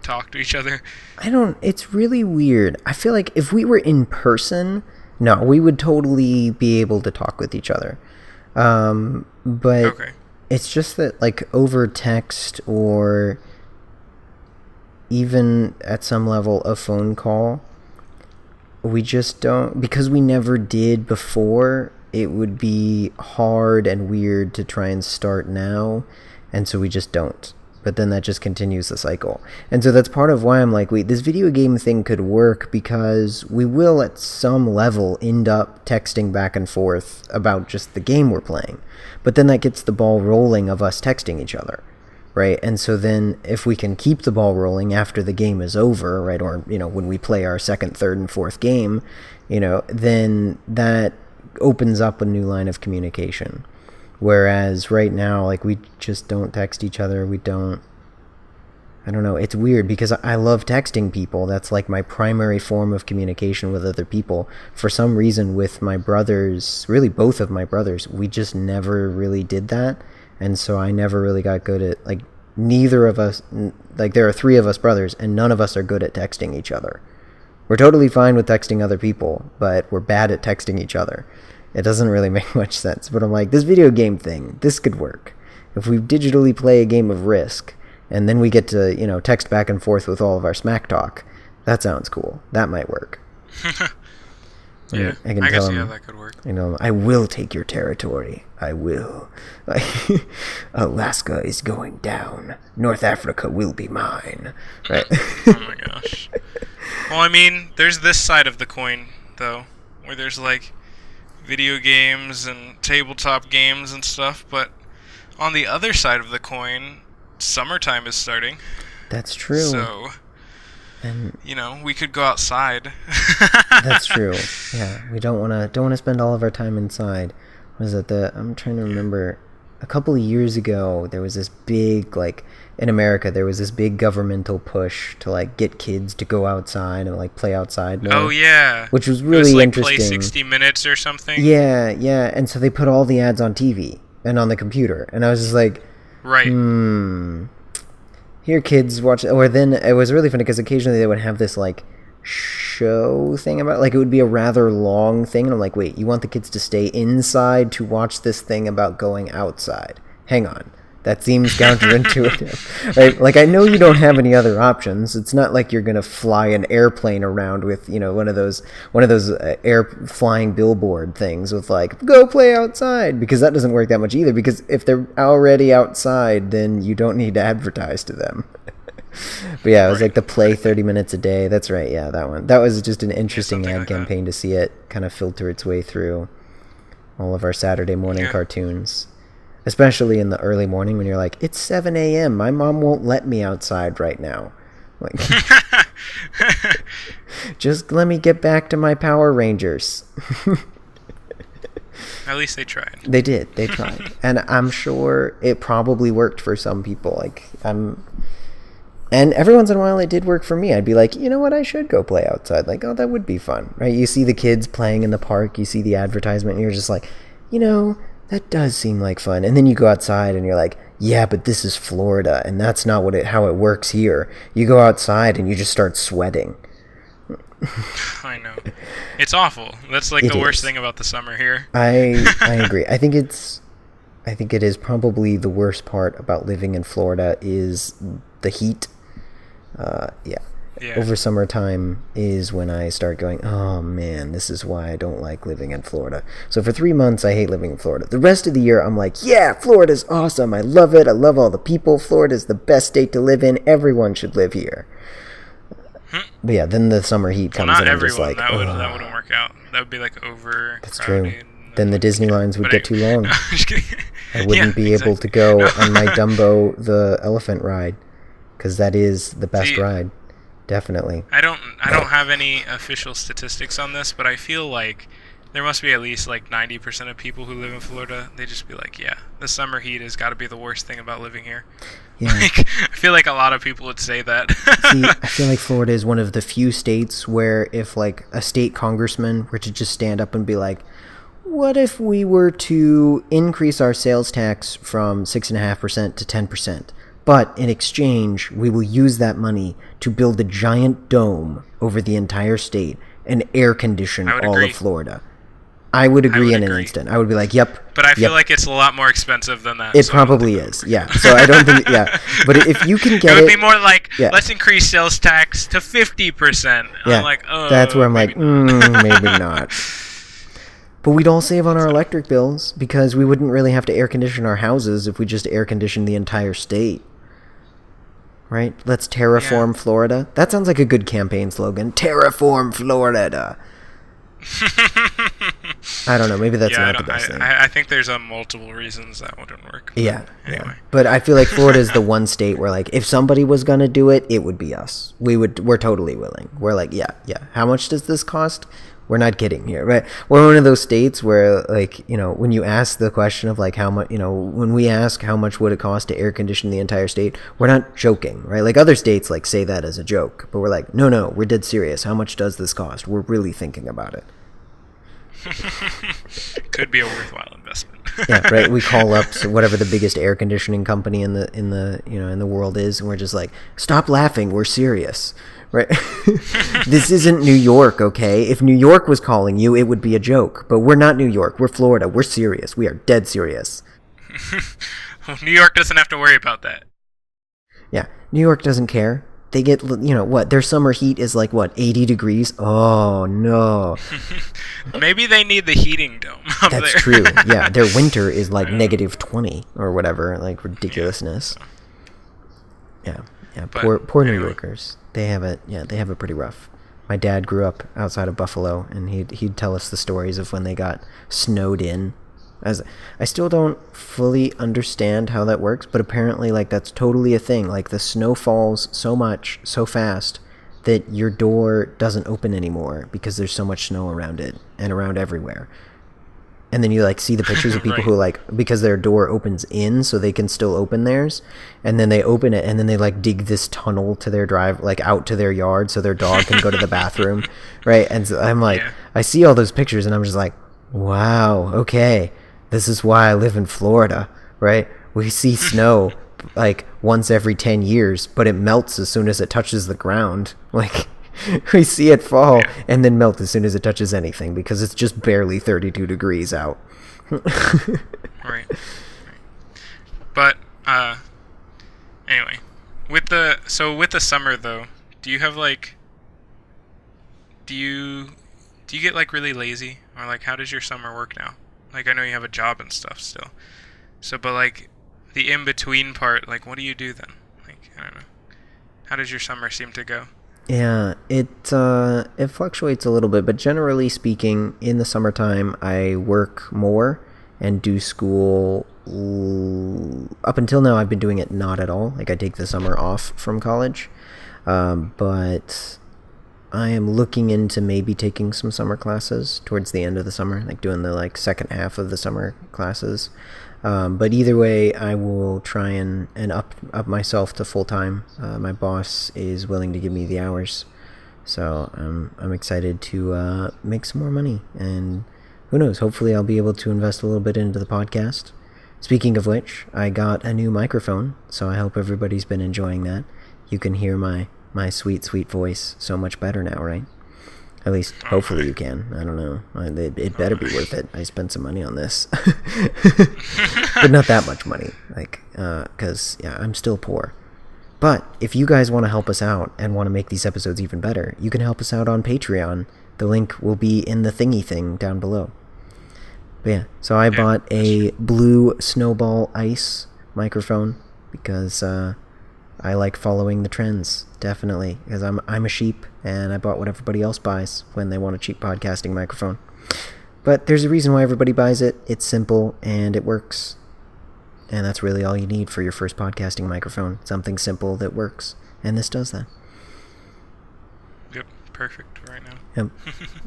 Speaker 1: talk to each other?
Speaker 2: It's really weird. I feel like if we were in person, no, we would totally be able to talk with each other. But
Speaker 1: Okay.
Speaker 2: it's just that, like, over text or even at some level a phone call, we just don't, because we never did before. It would be hard and weird to try and start now, and so we just don't. But then that just continues the cycle. And so that's part of why I'm like, wait, this video game thing could work, because we will at some level end up texting back and forth about just the game we're playing. But then that gets the ball rolling of us texting each other, right? And so then if we can keep the ball rolling after the game is over, right, or, you know, when we play our 2nd, 3rd, and 4th game, you know, then that opens up a new line of communication. Whereas right now, like, we just don't text each other. I don't know. It's weird because I love texting people. That's, like, my primary form of communication with other people. For some reason, with my brothers, really both of my brothers, we just never really did that. And so I never really got good at, like, neither of us, like, there are 3 of us brothers, and none of us are good at texting each other. We're totally fine with texting other people, but we're bad at texting each other. It doesn't really make much sense. But I'm like, this video game thing, this could work. If we digitally play a game of Risk, and then we get to, you know, text back and forth with all of our smack talk, that sounds cool. That might work.
Speaker 1: Yeah,
Speaker 2: I
Speaker 1: can tell him, that could work.
Speaker 2: You know, I will take your territory. I will. Alaska is going down. North Africa will be mine. Right?
Speaker 1: Oh my gosh. Well, I mean, there's this side of the coin, though, where there's, like, video games and tabletop games and stuff, but on the other side of the coin, summertime is starting.
Speaker 2: That's true.
Speaker 1: So, and, you know, we could go outside.
Speaker 2: That's true. Yeah, we don't want to spend all of our time inside. What is it? I'm trying to remember. A couple of years ago, there was this big, like, in America, there was this big governmental push to, like, get kids to go outside and, like, play outside more.
Speaker 1: Oh, yeah.
Speaker 2: Which was really interesting.
Speaker 1: Play 60 Minutes or something.
Speaker 2: Yeah. And so they put all the ads on TV and on the computer. And I was just like,
Speaker 1: right.
Speaker 2: Here, kids, watch. Or then it was really funny because occasionally they would have this, like, show thing about, like, it would be a rather long thing, and I'm like, wait, you want the kids to stay inside to watch this thing about going outside? Hang on, that seems counterintuitive. Right? Like, I know you don't have any other options. It's not like you're gonna fly an airplane around with, you know, one of those air flying billboard things with, like, go play outside, because that doesn't work that much either, because if they're already outside, then you don't need to advertise to them. But yeah, it was
Speaker 1: Right.
Speaker 2: like the play 30 minutes a day. That's right. Yeah, that one. That was just an interesting
Speaker 1: something
Speaker 2: ad
Speaker 1: like that.
Speaker 2: campaign to see it kind of filter its way through all of our Saturday morning
Speaker 1: Yeah.
Speaker 2: cartoons. Especially in the early morning when you're like, it's 7 a.m. My mom won't let me outside right now. Like, just let me get back to my Power Rangers.
Speaker 1: At least they tried.
Speaker 2: They did. They tried. And I'm sure it probably worked for some people. And every once in a while it did work for me. I'd be like, you know what, I should go play outside. Like, oh, that would be fun, right? You see the kids playing in the park, you see the advertisement, and you're just like, you know, that does seem like fun. And then you go outside and you're like, yeah, but this is Florida, and that's not how it works here. You go outside and you just start sweating.
Speaker 1: I know. It's awful. That's like
Speaker 2: It
Speaker 1: the worst
Speaker 2: is.
Speaker 1: thing about the summer here.
Speaker 2: I agree. I think it is probably the worst part about living in Florida is the heat. Yeah.
Speaker 1: Yeah.
Speaker 2: Over summertime is when I start going, oh man, this is why I don't like living in Florida. So for 3 months, I hate living in Florida. The rest of the year, I'm like, yeah, Florida's awesome. I love it. I love all the people. Florida's the best state to live in. Everyone should live here. But yeah, then the summer heat
Speaker 1: Well,
Speaker 2: comes
Speaker 1: not
Speaker 2: and I'm just
Speaker 1: everyone.
Speaker 2: like,
Speaker 1: that
Speaker 2: "Ugh."
Speaker 1: wouldn't work out. That would be like over.
Speaker 2: That's true. Then the Disney lines would
Speaker 1: But
Speaker 2: get too long.
Speaker 1: I'm just kidding.
Speaker 2: I wouldn't be able to go on my Dumbo the elephant ride, because that is the best
Speaker 1: See,
Speaker 2: ride, definitely.
Speaker 1: I don't have any official statistics on this, but I feel like there must be at least like 90% of people who live in Florida. They just be like, yeah, the summer heat has got to be the worst thing about living here.
Speaker 2: Yeah.
Speaker 1: Like, I feel like a lot of people would say that.
Speaker 2: See, I feel like Florida is one of the few states where if like a state congressman were to just stand up and be like, what if we were to increase our sales tax from 6.5% to 10%? But in exchange, we will use that money to build a giant dome over the entire state and air condition
Speaker 1: I would
Speaker 2: all
Speaker 1: agree.
Speaker 2: of Florida. I would agree
Speaker 1: would
Speaker 2: in an
Speaker 1: agree.
Speaker 2: instant. I would be like, yep.
Speaker 1: But I feel
Speaker 2: yep.
Speaker 1: like it's a lot more expensive than that.
Speaker 2: It
Speaker 1: so I don't
Speaker 2: probably
Speaker 1: think
Speaker 2: is, yeah. So I don't think, yeah. But if you can
Speaker 1: it
Speaker 2: get
Speaker 1: would
Speaker 2: it,
Speaker 1: be more like,
Speaker 2: yeah.
Speaker 1: let's increase sales tax to 50%.
Speaker 2: yeah,
Speaker 1: I'm like, oh,
Speaker 2: that's where I'm like,
Speaker 1: maybe
Speaker 2: maybe not. But we'd all save on our electric bills because we wouldn't really have to air condition our houses if we just air conditioned the entire state. Right? Let's terraform Florida. That sounds like a good campaign slogan. Terraform Florida. I don't know. Maybe that's
Speaker 1: yeah,
Speaker 2: not the best thing.
Speaker 1: I think there's multiple reasons that wouldn't work.
Speaker 2: Yeah,
Speaker 1: Anyway.
Speaker 2: yeah. But I feel like Florida is the one state where, like, if somebody was gonna do it, it would be us. We're totally willing. We're like, yeah. How much does this cost? We're not kidding here, right? We're one of those states where, like, you know, when you ask the question of like how much, you know, when we ask how much would it cost to air condition the entire state, we're not joking, right? Like other states like say that as a joke, but we're like, no, we're dead serious. How much does this cost? We're really thinking about it.
Speaker 1: Could be a worthwhile investment.
Speaker 2: Yeah, right. We call up whatever the biggest air conditioning company in the world is, and we're just like, stop laughing. We're serious, right? This isn't New York, okay? If New York was calling you, it would be a joke. But we're not New York. We're Florida. We're serious. We are dead serious.
Speaker 1: New York doesn't have to worry about that.
Speaker 2: Yeah, New York doesn't care. They get, you know, what? Their summer heat is like, what, 80 degrees? Oh, no.
Speaker 1: Maybe they need the heating dome up
Speaker 2: That's
Speaker 1: there.
Speaker 2: true. Yeah, their winter is like negative 20 or whatever, like ridiculousness. Yeah.
Speaker 1: But
Speaker 2: Poor New
Speaker 1: anyway.
Speaker 2: Yorkers. They have it pretty rough. My dad grew up outside of Buffalo, and he'd tell us the stories of when they got snowed in. As I still don't fully understand how that works, but apparently, like, that's totally a thing. Like, the snow falls so much, so fast, that your door doesn't open anymore because there's so much snow around it and around everywhere. And then you, like, see the pictures of people
Speaker 1: Right.
Speaker 2: who, like, because their door opens in so they can still open theirs, and then they open it, and then they, like, dig this tunnel to their drive, like, out to their yard so their dog can go to the bathroom, right? And so I'm like,
Speaker 1: Yeah.
Speaker 2: I see all those pictures, and I'm just like, wow, okay. This is why I live in Florida, right? We see snow like once every 10 years, but it melts as soon as it touches the ground. Like, we see it fall and then melt as soon as it touches anything because it's just barely 32 degrees out.
Speaker 1: Right. But anyway, with the summer though, do you have like do you get like really lazy, or like how does your summer work now? Like, I know you have a job and stuff still. So, but like the in between part, like what do you do then? Like, I don't know. How does your summer seem to go?
Speaker 2: Yeah, it fluctuates a little bit, but generally speaking, in the summertime, I work more and do school. Up until now, I've been doing it not at all. Like I take the summer off from college, but I am looking into maybe taking some summer classes towards the end of the summer, like doing the like second half of the summer classes. But either way, I will try and up myself to full time. My boss is willing to give me the hours, so I'm excited to make some more money. And who knows? Hopefully, I'll be able to invest a little bit into the podcast. Speaking of which, I got a new microphone, so I hope everybody's been enjoying that. You can hear my sweet, sweet voice so much better now, right? At least, hopefully you can. I don't know. It better be worth it. I spent some money on this. But not that much money. Like, because, yeah, I'm still poor. But if you guys want to help us out and want to make these episodes even better, you can help us out on Patreon. The link will be in the thingy thing down below. But yeah, so I bought a blue Snowball Ice microphone because I like following the trends, definitely, because I'm a sheep, and I bought what everybody else buys when they want a cheap podcasting microphone. But there's a reason why everybody buys it. It's simple, and it works. And that's really all you need for your first podcasting microphone. Something simple that works. And this does that.
Speaker 1: Yep, perfect right now.
Speaker 2: Yep.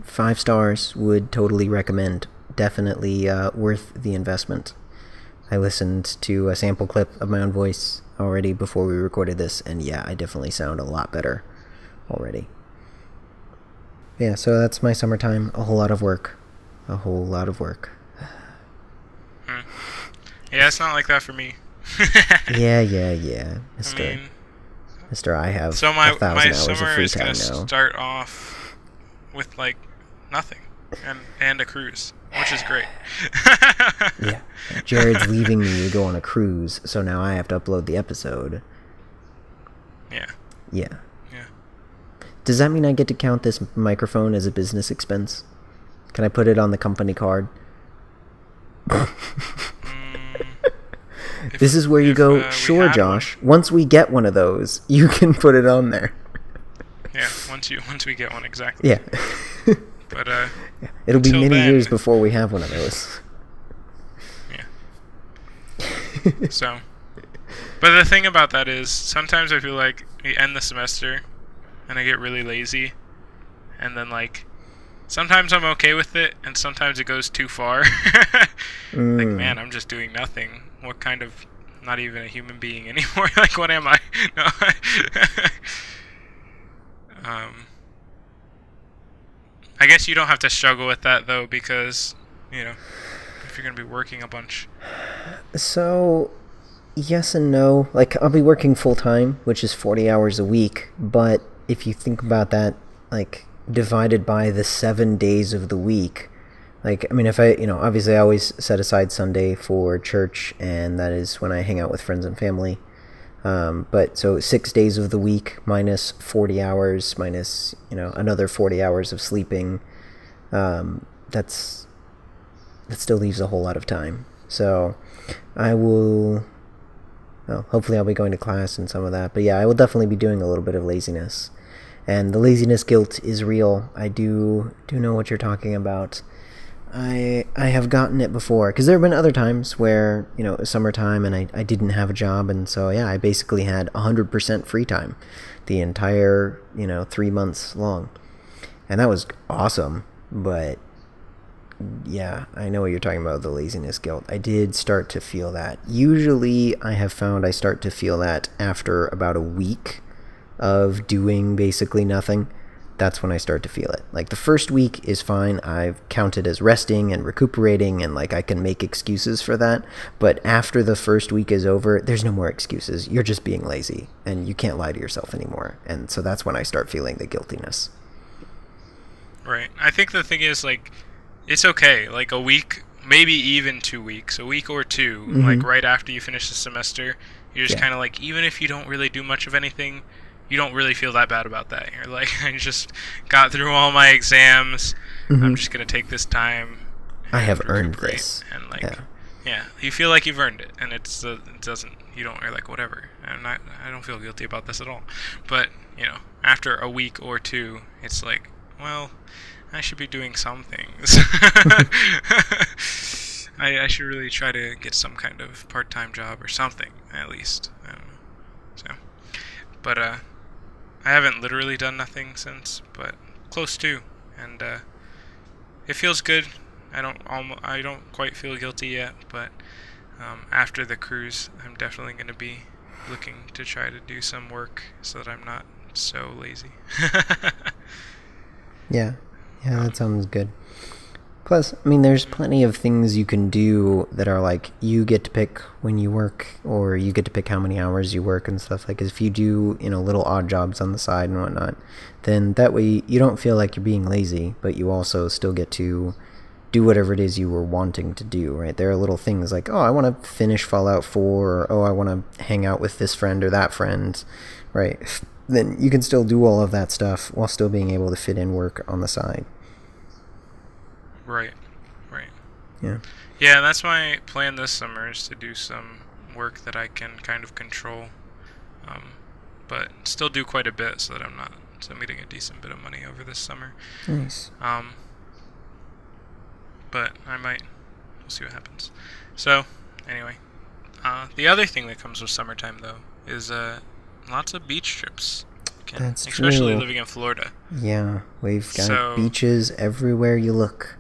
Speaker 2: 5 stars, would totally recommend. Definitely worth the investment. I listened to a sample clip of my own voice already before we recorded this, and yeah, I definitely sound a lot better already. Yeah, so that's my summertime. A whole lot of work. A whole lot of work.
Speaker 1: Yeah, it's not like that for me.
Speaker 2: Yeah, Mr. I have
Speaker 1: so
Speaker 2: 1,000
Speaker 1: my
Speaker 2: hours of
Speaker 1: summer
Speaker 2: free
Speaker 1: is
Speaker 2: time
Speaker 1: gonna
Speaker 2: now.
Speaker 1: start off with like nothing and a cruise, which is great.
Speaker 2: Yeah, Jared's leaving me to go on a cruise, so now I have to upload the episode.
Speaker 1: Yeah.
Speaker 2: Yeah. Does that mean I get to count this microphone as a business expense? Can I put it on the company card? This is where you go, sure, Josh. Once we get one of those, you can put it on there.
Speaker 1: Yeah, once we get one, exactly.
Speaker 2: Yeah.
Speaker 1: But
Speaker 2: yeah. It'll be many
Speaker 1: then,
Speaker 2: years before we have one of those.
Speaker 1: Yeah. So, but the thing about that is, sometimes I feel like we end the semester, and I get really lazy, and then like, sometimes I'm okay with it, and sometimes it goes too far. Like, man, I'm just doing nothing. What kind of, not even a human being anymore? Like, what am I? No. I guess you don't have to struggle with that, though, because, you know, if you're going to be working a bunch.
Speaker 2: So, yes and no. Like, I'll be working full-time, which is 40 hours a week, but if you think about that, like, divided by the 7 days of the week, like, I mean, if I, obviously I always set aside Sunday for church, and that is when I hang out with friends and family. But so 6 days of the week minus 40 hours minus, another 40 hours of sleeping, that still leaves a whole lot of time. So hopefully I'll be going to class and some of that. But yeah, I will definitely be doing a little bit of laziness. And the laziness guilt is real. I do know what you're talking about. I have gotten it before, because there have been other times where, it was summertime and I didn't have a job, and so, yeah, I basically had 100% free time the entire, 3 months long. And that was awesome, but, yeah, I know what you're talking about, the laziness guilt. I did start to feel that. Usually, I have found I start to feel that after about a week of doing basically nothing. That's when I start to feel it. Like, the first week is fine. I've counted as resting and recuperating, and like I can make excuses for that. But after the first week is over, there's no more excuses. You're just being lazy, and you can't lie to yourself anymore. And so that's when I start feeling the guiltiness.
Speaker 1: Right. I think the thing is, like, it's okay. Like, a week, maybe even 2 weeks, a week or two, like right after you finish the semester, you're just kind of like, even if you don't really do much of anything, you don't really feel that bad about that. You're like, I just got through all my exams. I'm just going to take this time.
Speaker 2: I have earned this.
Speaker 1: And like, yeah, you feel like you've earned it. And it doesn't, you don't, or like whatever. I don't feel guilty about this at all. But, after a week or two, it's like, well, I should be doing some things. I should really try to get some kind of part-time job or something, at least. I don't know. So, but I haven't literally done nothing since, but close to, and it feels good. I don't quite feel guilty yet, but after the cruise, I'm definitely going to be looking to try to do some work so that I'm not so lazy.
Speaker 2: Yeah, that sounds good. Plus, I mean, there's plenty of things you can do that are like, you get to pick when you work, or you get to pick how many hours you work and stuff. Like, if you do, little odd jobs on the side and whatnot, then that way you don't feel like you're being lazy, but you also still get to do whatever it is you were wanting to do, right? There are little things like, oh, I want to finish Fallout 4, or oh, I want to hang out with this friend or that friend, right? Then you can still do all of that stuff while still being able to fit in work on the side.
Speaker 1: Right.
Speaker 2: Yeah.
Speaker 1: Yeah, that's my plan this summer, is to do some work that I can kind of control, but still do quite a bit so that I'm getting a decent bit of money over this summer.
Speaker 2: Nice.
Speaker 1: But we'll see what happens. So, anyway, the other thing that comes with summertime, though, is lots of beach trips.
Speaker 2: That's
Speaker 1: especially
Speaker 2: true.
Speaker 1: living in Florida.
Speaker 2: Yeah, we've got beaches everywhere you look.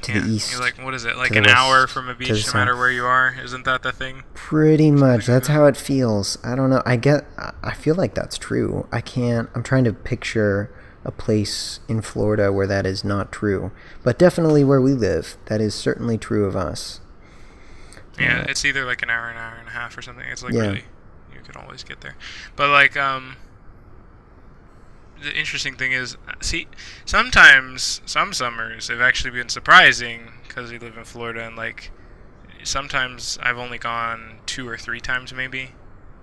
Speaker 2: To the east.
Speaker 1: You're like, what is it? Like
Speaker 2: an
Speaker 1: hour from a beach, no matter where you are? Isn't that the thing?
Speaker 2: Pretty much. That's how it feels. I don't know. I feel like that's true. I'm trying to picture a place in Florida where that is not true. But definitely where we live, that is certainly true of us.
Speaker 1: Yeah, it's either like an hour and a half or something. It's like really, you can always get there. But like, the interesting thing is, sometimes, some summers have actually been surprising, because we live in Florida, and like, sometimes I've only gone 2 or 3 times maybe.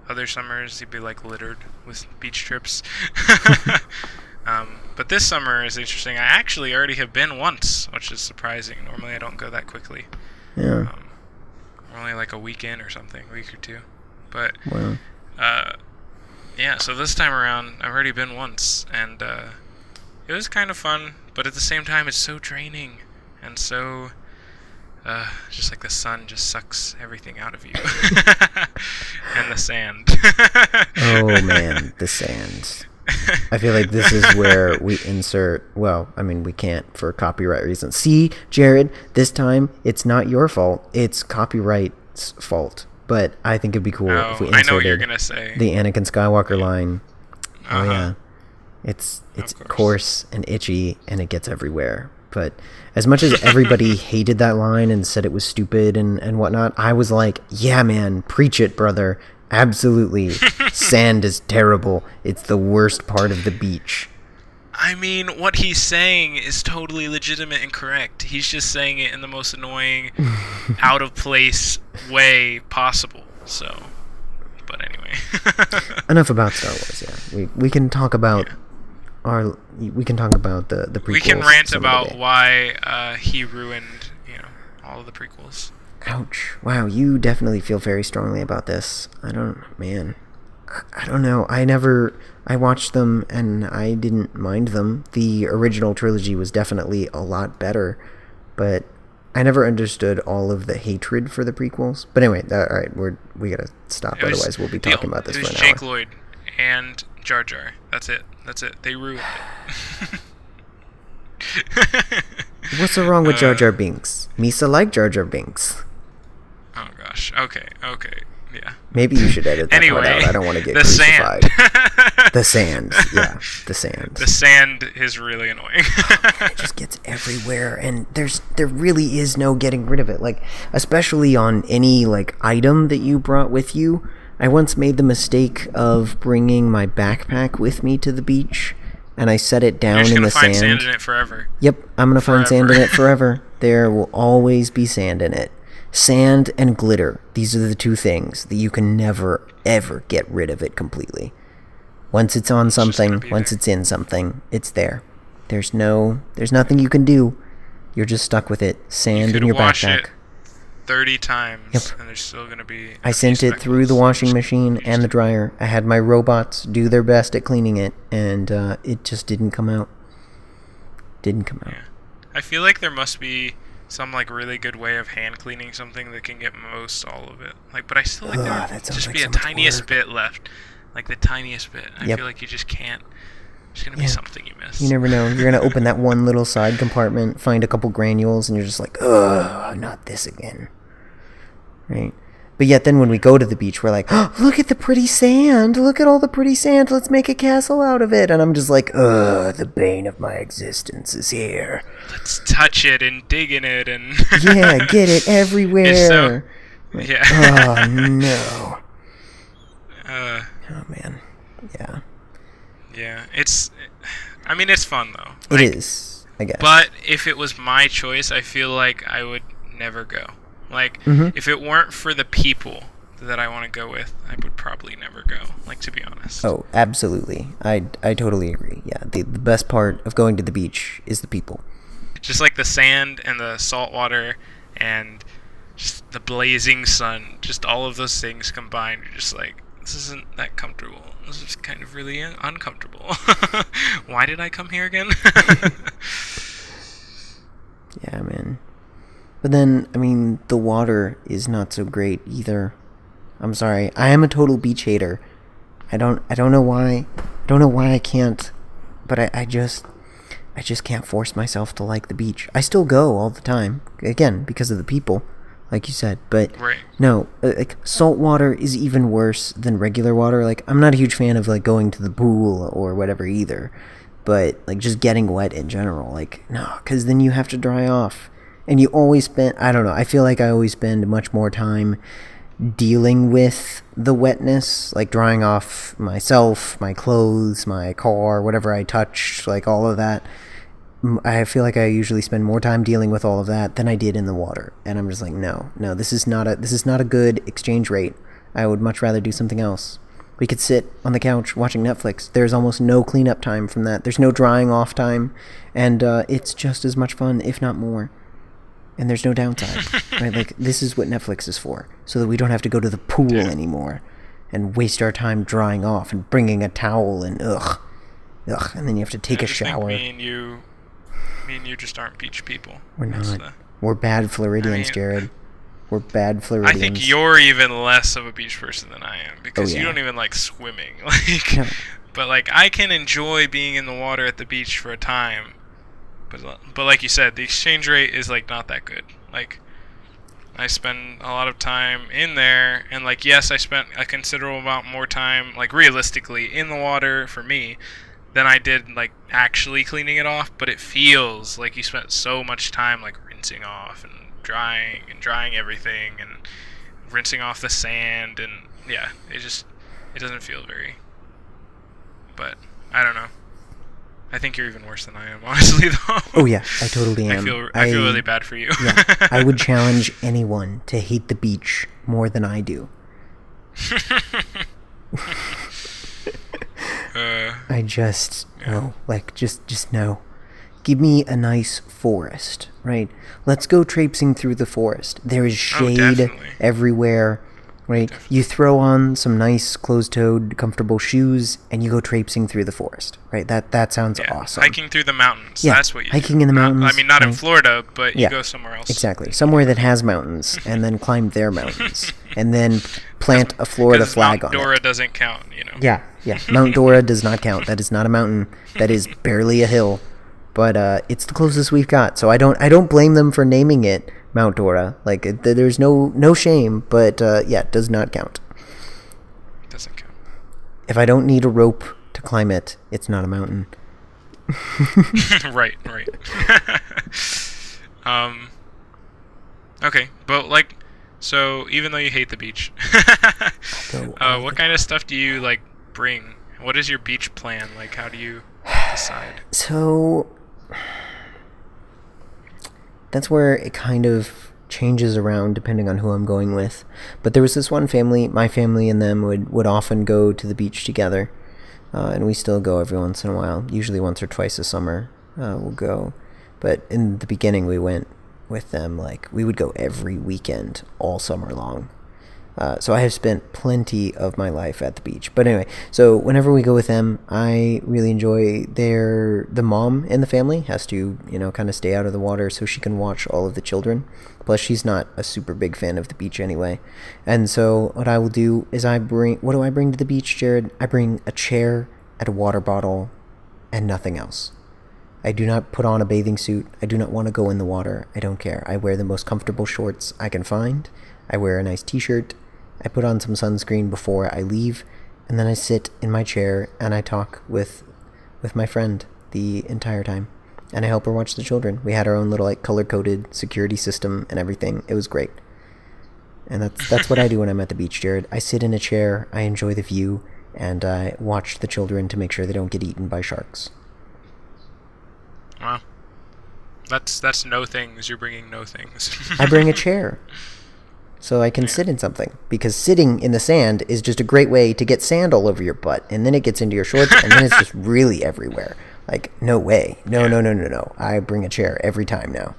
Speaker 1: Other summers, you'd be like littered with beach trips. But this summer is interesting. I actually already have been once, which is surprising. Normally I don't go that quickly.
Speaker 2: Yeah.
Speaker 1: Only like a week in or something, a week or two. But,
Speaker 2: wow.
Speaker 1: Yeah, so this time around, I've already been once, and it was kind of fun, but at the same time, it's so draining, and so, just like the sun just sucks everything out of you. And the sand.
Speaker 2: Oh, man, the sand. I feel like this is where we insert, well, I mean, we can't for copyright reasons. See, Jared, this time, it's not your fault, it's copyright's fault. But I think it'd be cool if we inserted
Speaker 1: I know what you're gonna say.
Speaker 2: The Anakin Skywalker line. Oh yeah, it's coarse and itchy, and it gets everywhere. But as much as everybody hated that line and said it was stupid and whatnot, I was like, yeah, man, preach it, brother. Absolutely, sand is terrible. It's the worst part of the beach.
Speaker 1: I mean, what he's saying is totally legitimate and correct. He's just saying it in the most annoying, out of place way possible. So, but anyway.
Speaker 2: Enough about Star Wars. Yeah, we can talk about we can talk about the prequels.
Speaker 1: We can rant about why he ruined all of the prequels.
Speaker 2: Ouch! Wow, you definitely feel very strongly about this. I don't know. I watched them and I didn't mind them. The original trilogy was definitely a lot better, but I never understood all of the hatred for the prequels. But anyway, all right, we gotta stop. Otherwise, we'll be talking about this for an hour.
Speaker 1: It was Jake Lloyd and Jar Jar. That's it. They ruined it.
Speaker 2: What's so wrong with Jar Jar Binks? Misa liked Jar Jar Binks.
Speaker 1: Oh gosh. Okay. Yeah.
Speaker 2: Maybe you should edit that part out. I don't want to get crucified. The sand. Yeah, the sand.
Speaker 1: The sand is really annoying.
Speaker 2: It just gets everywhere, and there really is no getting rid of it. Like, especially on any like item that you brought with you. I once made the mistake of bringing my backpack with me to the beach, and I set it down in the sand. You're just gonna find
Speaker 1: sand in it forever.
Speaker 2: Yep, I'm gonna find sand in it forever. There will always be sand in it. Sand and glitter. These are the two things that you can never, ever get rid of it completely. Once it's on something, once it's in something, it's there. There's nothing you can do. You're just stuck with it. Sand in your backpack.
Speaker 1: 30 times,
Speaker 2: Yep.
Speaker 1: and there's still gonna be.
Speaker 2: I sent it through the washing machine and the dryer. I had my robots do their best at cleaning it, and it just didn't come out. Didn't come out.
Speaker 1: Yeah. I feel like there must be some like really good way of hand cleaning something that can get most all of it. Like, but I still like there
Speaker 2: Ugh,
Speaker 1: would
Speaker 2: that sounds
Speaker 1: just
Speaker 2: like
Speaker 1: be
Speaker 2: so
Speaker 1: a
Speaker 2: much
Speaker 1: tiniest
Speaker 2: work.
Speaker 1: bit left, like the tiniest bit. I
Speaker 2: Yep.
Speaker 1: feel like you just can't. There's gonna be
Speaker 2: Yeah.
Speaker 1: something you miss.
Speaker 2: You never know. You're gonna open that one little side compartment, find a couple granules, and you're just like, ugh, not this again. Right? But yet then when we go to the beach, we're like, oh, look at the pretty sand. Look at all the pretty sand. Let's make a castle out of it. And I'm just like, ugh, the bane of my existence is here.
Speaker 1: Let's touch it and dig in it and.
Speaker 2: Yeah, get it everywhere.
Speaker 1: It's so. Yeah.
Speaker 2: Oh, no.
Speaker 1: uh,
Speaker 2: Oh, man. Yeah.
Speaker 1: yeah. It's. I mean, it's fun though.
Speaker 2: It is, I guess.
Speaker 1: But if it was my choice, I feel like I would never go. Like, if it weren't for the people that I want to go with, I would probably never go. Like, to be honest.
Speaker 2: Oh, absolutely. I totally agree. Yeah, the best part of going to the beach is the people.
Speaker 1: Just like the sand and the salt water and just the blazing sun, just all of those things combined, you're just like, this isn't that comfortable. This is kind of really uncomfortable. Why did I come here again?
Speaker 2: Yeah, man. But then, I mean, the water is not so great either. I'm sorry. I am a total beach hater. I don't know why. I don't know why I can't. But I just can't force myself to like the beach. I still go all the time. Again, because of the people, like you said. But
Speaker 1: Right.
Speaker 2: no, like salt water is even worse than regular water. Like I'm not a huge fan of like going to the pool or whatever either. But like just getting wet in general, like no, because then you have to dry off. And you always spend, I don't know, I feel like I always spend much more time dealing with the wetness, like drying off myself, my clothes, my car, whatever I touch, like all of that. I feel like I usually spend more time dealing with all of that than I did in the water. And I'm just like, no, this is not a good exchange rate. I would much rather do something else. We could sit on the couch watching Netflix. There's almost no cleanup time from that. There's no drying off time. And it's just as much fun, if not more. And there's no downside, right? Like, this is what Netflix is for, so that we don't have to go to the pool anymore and waste our time drying off and bringing a towel and ugh, and then you have to take a shower.
Speaker 1: Me and you just aren't beach people.
Speaker 2: We're not. We're bad Floridians, Jared. We're bad
Speaker 1: I
Speaker 2: Floridians.
Speaker 1: think you're even less of a beach person than I am because
Speaker 2: yeah.
Speaker 1: you don't even like swimming. Like,
Speaker 2: No.
Speaker 1: But like I can enjoy being in the water at the beach for a time. But like you said, the exchange rate is like not that good. Like I spend a lot of time in there, and like yes, I spent a considerable amount more time, like realistically, in the water for me than I did like actually cleaning it off. But it feels like you spent so much time like rinsing off and drying everything and rinsing off the sand, and yeah, it doesn't feel very. But I don't know. I think you're even worse than I am, honestly, though.
Speaker 2: Oh yeah, I totally am.
Speaker 1: I feel really bad for you.
Speaker 2: Yeah, I would challenge anyone to hate the beach more than I do. I just no, like just no. Give me a nice forest, right? Let's go traipsing through the forest. There is shade
Speaker 1: definitely.
Speaker 2: everywhere, right? You throw on some nice closed-toed, comfortable shoes, and you go traipsing through the forest, right? That sounds awesome.
Speaker 1: Hiking through the mountains.
Speaker 2: Yeah,
Speaker 1: That's what you
Speaker 2: hiking
Speaker 1: do.
Speaker 2: in the mountains,
Speaker 1: I mean, not in
Speaker 2: right.
Speaker 1: Florida, but you
Speaker 2: Yeah,
Speaker 1: go somewhere else.
Speaker 2: Exactly. Somewhere that has mountains, and then climb their mountains, and then plant a Florida
Speaker 1: 'Cause
Speaker 2: flag
Speaker 1: Mount
Speaker 2: on
Speaker 1: Dora
Speaker 2: it.
Speaker 1: doesn't count, you know.
Speaker 2: Yeah. Mount Dora does not count. That is not a mountain. That is barely a hill. But it's the closest we've got. So I don't blame them for naming it Mount Dora. Like there's no shame. But yeah, it does not count.
Speaker 1: It doesn't count.
Speaker 2: If I don't need a rope to climb it, it's not a mountain.
Speaker 1: Right. Okay, but like, so even though you hate the beach, what kind of stuff do you like bring? What is your beach plan? Like, how do you decide?
Speaker 2: So that's where it kind of changes around depending on who I'm going with. But there was this one family, my family and them would often go to the beach together. And we still go every once in a while, usually once or twice a summer we'll go. But in the beginning we went with them. Like, we would go every weekend all summer long. So I have spent plenty of my life at the beach. But anyway, so whenever we go with them, I really enjoy the mom in the family has to, kind of stay out of the water so she can watch all of the children. Plus, she's not a super big fan of the beach anyway. And so what I will do is what do I bring to the beach, Jared? I bring a chair and a water bottle and nothing else. I do not put on a bathing suit. I do not want to go in the water. I don't care. I wear the most comfortable shorts I can find. I wear a nice t-shirt. I put on some sunscreen before I leave, and then I sit in my chair and I talk with my friend the entire time. And I help her watch the children. We had our own little color-coded security system and everything. It was great. And that's what I do when I'm at the beach, Jared. I sit in a chair, I enjoy the view, and I watch the children to make sure they don't get eaten by sharks.
Speaker 1: Wow. That's no things. You're bringing no things.
Speaker 2: I bring a chair. So I can sit in something. Because sitting in the sand is just a great way to get sand all over your butt. And then it gets into your shorts, and then it's just really everywhere. Like, no way. No. I bring a chair every time now.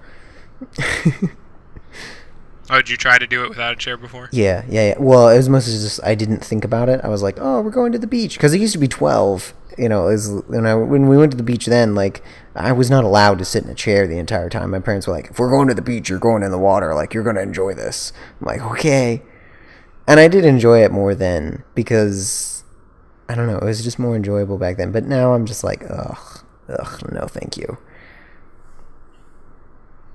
Speaker 1: Oh, did you try to do it without a chair before?
Speaker 2: Yeah. Well, it was mostly just I didn't think about it. I was like, oh, we're going to the beach. Because it used to be 12. When we went to the beach then, I was not allowed to sit in a chair the entire time. My parents were like, if we're going to the beach, you're going in the water. Like, you're going to enjoy this. I'm like, okay. And I did enjoy it more then because, I don't know, it was just more enjoyable back then. But now I'm just like, ugh, no thank you.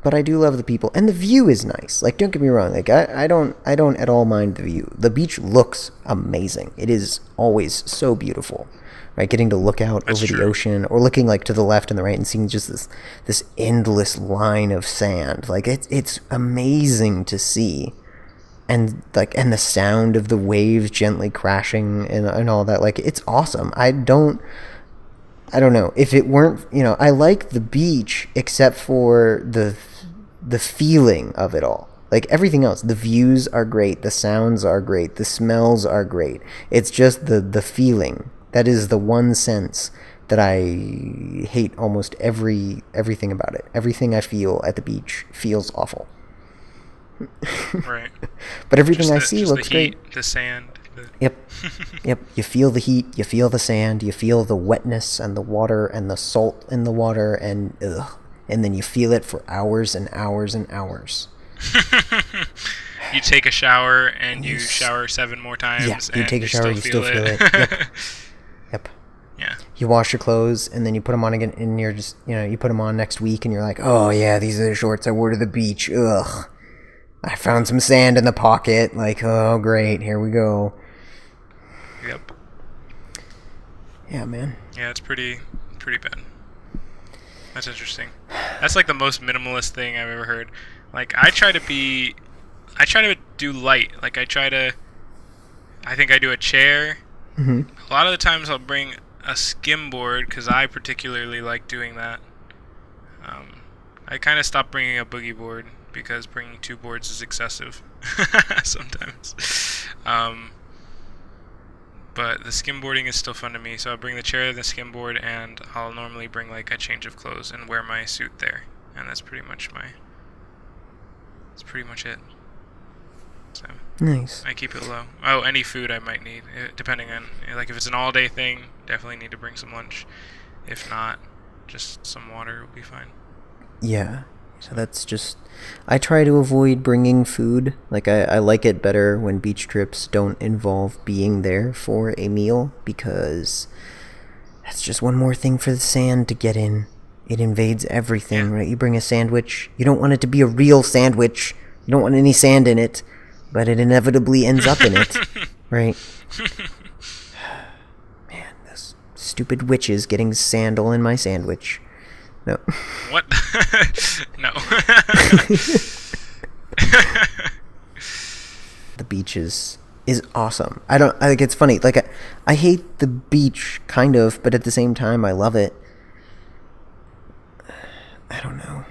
Speaker 2: But I do love the people. And the view is nice. Like, don't get me wrong. Like, I don't at all mind the view. The beach looks amazing. It is always so beautiful. Right, getting to look out over the ocean, or looking to the left and the right and seeing just this endless line of sand. Like, it's amazing to see, and the sound of the waves gently crashing and all that. Like, it's awesome. I don't know if it weren't. I like the beach except for the feeling of it all. Like, everything else, the views are great, the sounds are great, the smells are great. It's just the feeling. That is the one sense that I hate almost everything about it. Everything I feel at the beach feels awful.
Speaker 1: Right.
Speaker 2: But everything I see looks
Speaker 1: the heat,
Speaker 2: great.
Speaker 1: The sand.
Speaker 2: Yep. You feel the heat, you feel the sand, you feel the wetness and the water and the salt in the water, and then you feel it for hours and hours and hours.
Speaker 1: You take a shower and you shower 7 more times.
Speaker 2: Yeah, you take a shower, you still feel it. Yep.
Speaker 1: Yeah.
Speaker 2: You wash your clothes and then you put them on again, and you're just, you put them on next week and you're like, oh yeah, these are the shorts I wore to the beach. Ugh. I found some sand in the pocket. Like, oh great, here we go.
Speaker 1: Yep.
Speaker 2: Yeah, man.
Speaker 1: Yeah, it's pretty bad. That's interesting. That's the most minimalist thing I've ever heard. I try to do light. I think I do a chair.
Speaker 2: Mm-hmm.
Speaker 1: A lot of the times I'll bring a skim board because I particularly like doing that. I kind of stopped bringing a boogie board because bringing 2 boards is excessive sometimes. But the skimboarding is still fun to me, so I'll bring the chair, the skimboard, and I'll normally bring a change of clothes and wear my suit there, and that's pretty much it. So
Speaker 2: nice.
Speaker 1: I keep it low. Oh, any food I might need, depending on if it's an all-day thing, definitely need to bring some lunch. If not, just some water will be fine.
Speaker 2: Yeah. So that's just, I try to avoid bringing food. I like it better when beach trips don't involve being there for a meal, because that's just one more thing for the sand to get in. It invades everything, right? You bring a sandwich, you don't want it to be a real sandwich. You don't want any sand in it, but it inevitably ends up in it, right? Man, those stupid witches getting sand all in my sandwich. No.
Speaker 1: What? No.
Speaker 2: The beach is awesome. I think it's funny. I hate the beach, kind of, but at the same time, I love it. I don't know.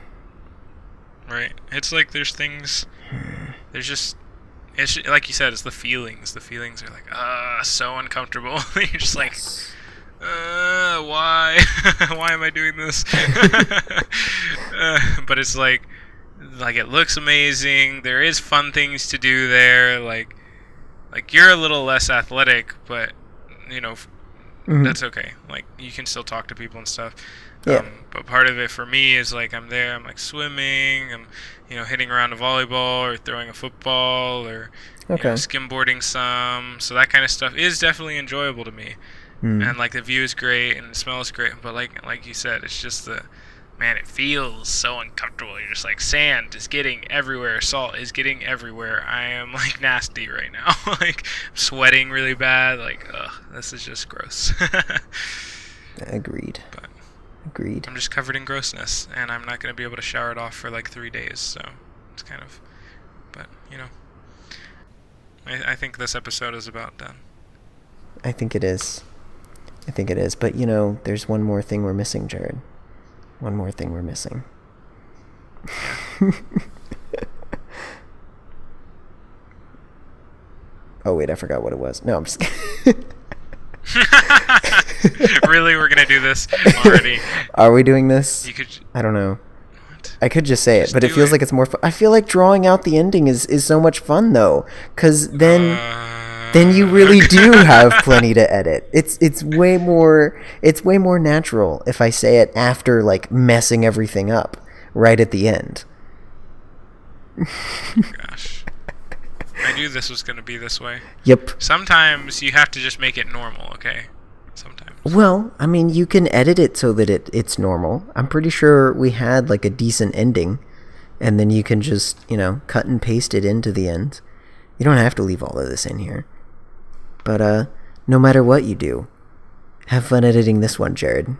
Speaker 1: Right. It's there's things. There's just. It's like you said. It's the feelings. The feelings are so uncomfortable. You're just why? Why am I doing this? But it's Like, it looks amazing. There is fun things to do there. Like you're a little less athletic, but you know, that's okay. Like, you can still talk to people and stuff.
Speaker 2: Yeah.
Speaker 1: But part of it for me is like I'm there. I'm like swimming. I'm, hitting around a volleyball or throwing a football or
Speaker 2: Okay.
Speaker 1: skimboarding some. So that kind of stuff is definitely enjoyable to me. And like the view is great and the smell is great. But like you said, it's just man, it feels so uncomfortable. You're just like, sand is getting everywhere, salt is getting everywhere. I am like nasty right now. Like, I'm sweating really bad. Like, ugh, this is just gross.
Speaker 2: Agreed.
Speaker 1: But
Speaker 2: Agreed.
Speaker 1: I'm just covered in grossness, and I'm not going to be able to shower it off for like 3 days. So it's kind of, but I think this episode is about done.
Speaker 2: I think it is. But there's one more thing we're missing, Jared. One more thing we're missing. Oh wait, I forgot what it was. No, I'm just
Speaker 1: Really, we're gonna do this already?
Speaker 2: Are we doing this?
Speaker 1: You could.
Speaker 2: I don't know.
Speaker 1: What?
Speaker 2: I could just say it,
Speaker 1: Just
Speaker 2: but it
Speaker 1: do
Speaker 2: feels
Speaker 1: it.
Speaker 2: like it's more fun. I feel like drawing out the ending is so much fun though, because then you really do have plenty to edit. It's way more natural if I say it after like messing everything up right at the end.
Speaker 1: Gosh, I knew this was gonna be this way.
Speaker 2: Yep.
Speaker 1: Sometimes you have to just make it normal, okay? Sometimes.
Speaker 2: Well, I mean, you can edit it so that it's normal. I'm pretty sure we had like a decent ending, and then you can just cut and paste it into the end. You don't have to leave all of this in here. But no matter what you do, have fun editing this one, Jared.